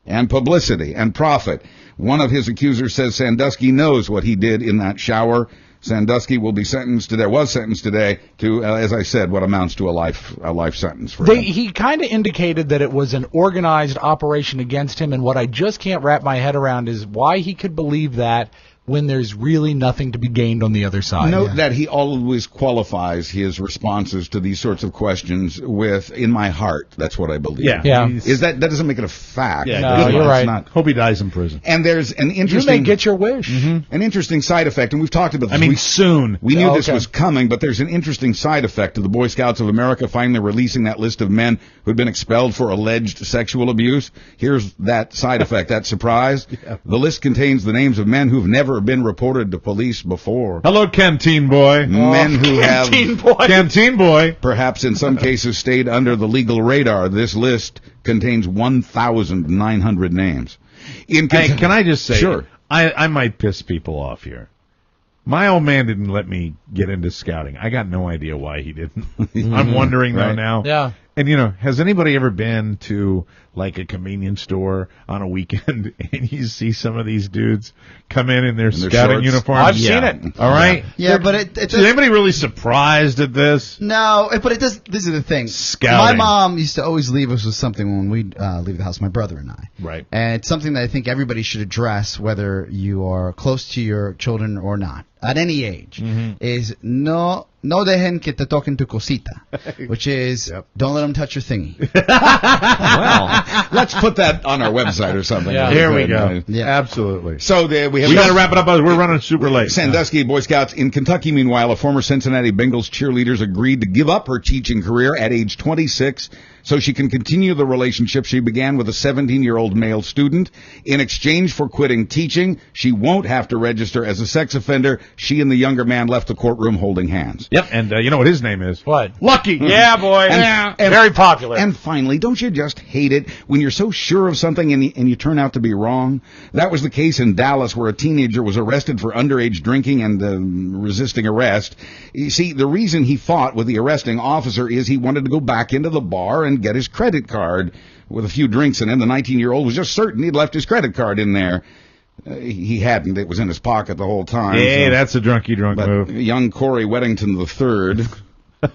and publicity and profit. One of his accusers says Sandusky knows what he did in that shower. Sandusky will be sentenced today to, as I said, what amounts to a life sentence for him. He kind of indicated that it was an organized operation against him, and what I just can't wrap my head around is why he could believe that when there's really nothing to be gained on the other side. Note that he always qualifies his responses to these sorts of questions with "in my heart." That's what I believe. Yeah. Is that doesn't make it a fact? Yeah, No, you're right. Not. Hope he dies in prison. And there's an You interesting, may get your wish. an interesting side effect, and we've talked about this. I mean, soon. We knew this okay. was coming, but there's an interesting side effect of the Boy Scouts of America finally releasing that list of men who had been expelled for alleged sexual abuse. Here's that side effect, that surprise. The list contains the names of men who've never been reported to police before. Hello, Canteen Boy. Men who have, Canteen Boy. perhaps in some cases, stayed under the legal radar. This list contains 1,900 names. Hey, can I just say, Sure. I might piss people off here. My old man didn't let me get into scouting. I got no idea why he didn't. I'm wondering though Right. now. Yeah. And has anybody ever been to like a convenience store on a weekend and you see some of these dudes come in their scouting shorts? uniforms? I've seen it. All right. Yeah, but it Is does, anybody really surprised at this? no, but it does. This is the thing. Scouting. My mom used to always leave us with something when we'd leave the house. My brother and I. Right. And it's something that I think everybody should address, whether you are close to your children or not, at any age, is no dejen que te toquen tu cosita, which is don't let them touch your thingy. Well, let's put that on our website or something. Yeah. Here we go. Yeah. Absolutely. So we have. We got to wrap it up. We're running super late. Sandusky Boy Scouts in Kentucky, meanwhile, a former Cincinnati Bengals cheerleader agreed to give up her teaching career at age 26 so she can continue the relationship she began with a 17-year-old male student. In exchange for quitting teaching, she won't have to register as a sex offender. She and the younger man left the courtroom holding hands. Yep. And you know what his name is? What? Lucky. Yeah, boy. And Very popular. And finally, don't you just hate it when you're so sure of something and you turn out to be wrong? That was the case in Dallas where a teenager was arrested for underage drinking and resisting arrest. You see, the reason he fought with the arresting officer is he wanted to go back into the bar and get his credit card. With a few drinks in him, the 19-year-old was just certain he'd left his credit card in there. He hadn't. It was in his pocket the whole time. Hey, so. that's a drunky drunk move. Young Corey Weddington III.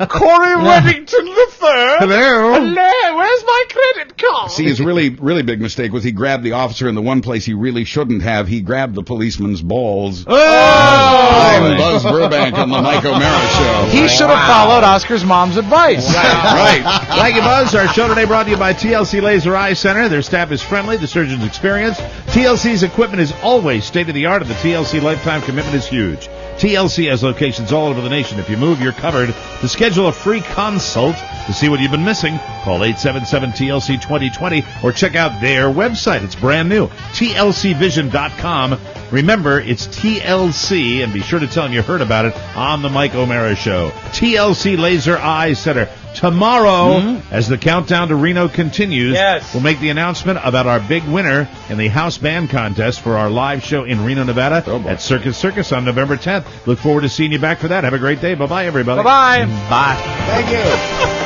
Corey Weddington III. Hello. Hello. Where's my credit card? See, his really big mistake was he grabbed the officer in the one place he really shouldn't have. He grabbed the policeman's balls. Oh! I'm Buzz Burbank on the Mike O'Mara Show. He should have followed Oscar's mom's advice. Right. Thank you, Buzz. Our show today brought to you by TLC Laser Eye Center. Their staff is friendly, the surgeon's experienced. TLC's equipment is always state-of-the-art, and the TLC lifetime commitment is huge. TLC has locations all over the nation. If you move, you're covered. To schedule a free consult to see what you've been missing, call 877-TLC-2020 or check out their website. It's brand new, TLCvision.com. Remember, it's TLC, and be sure to tell them you heard about it on the Mike O'Mara Show. TLC Laser Eye Center. Tomorrow, as the countdown to Reno continues, we'll make the announcement about our big winner in the house band contest for our live show in Reno, Nevada at Circus Circus on November 10th. Look forward to seeing you back for that. Have a great day. Bye-bye, everybody. Bye-bye. Bye. Thank you.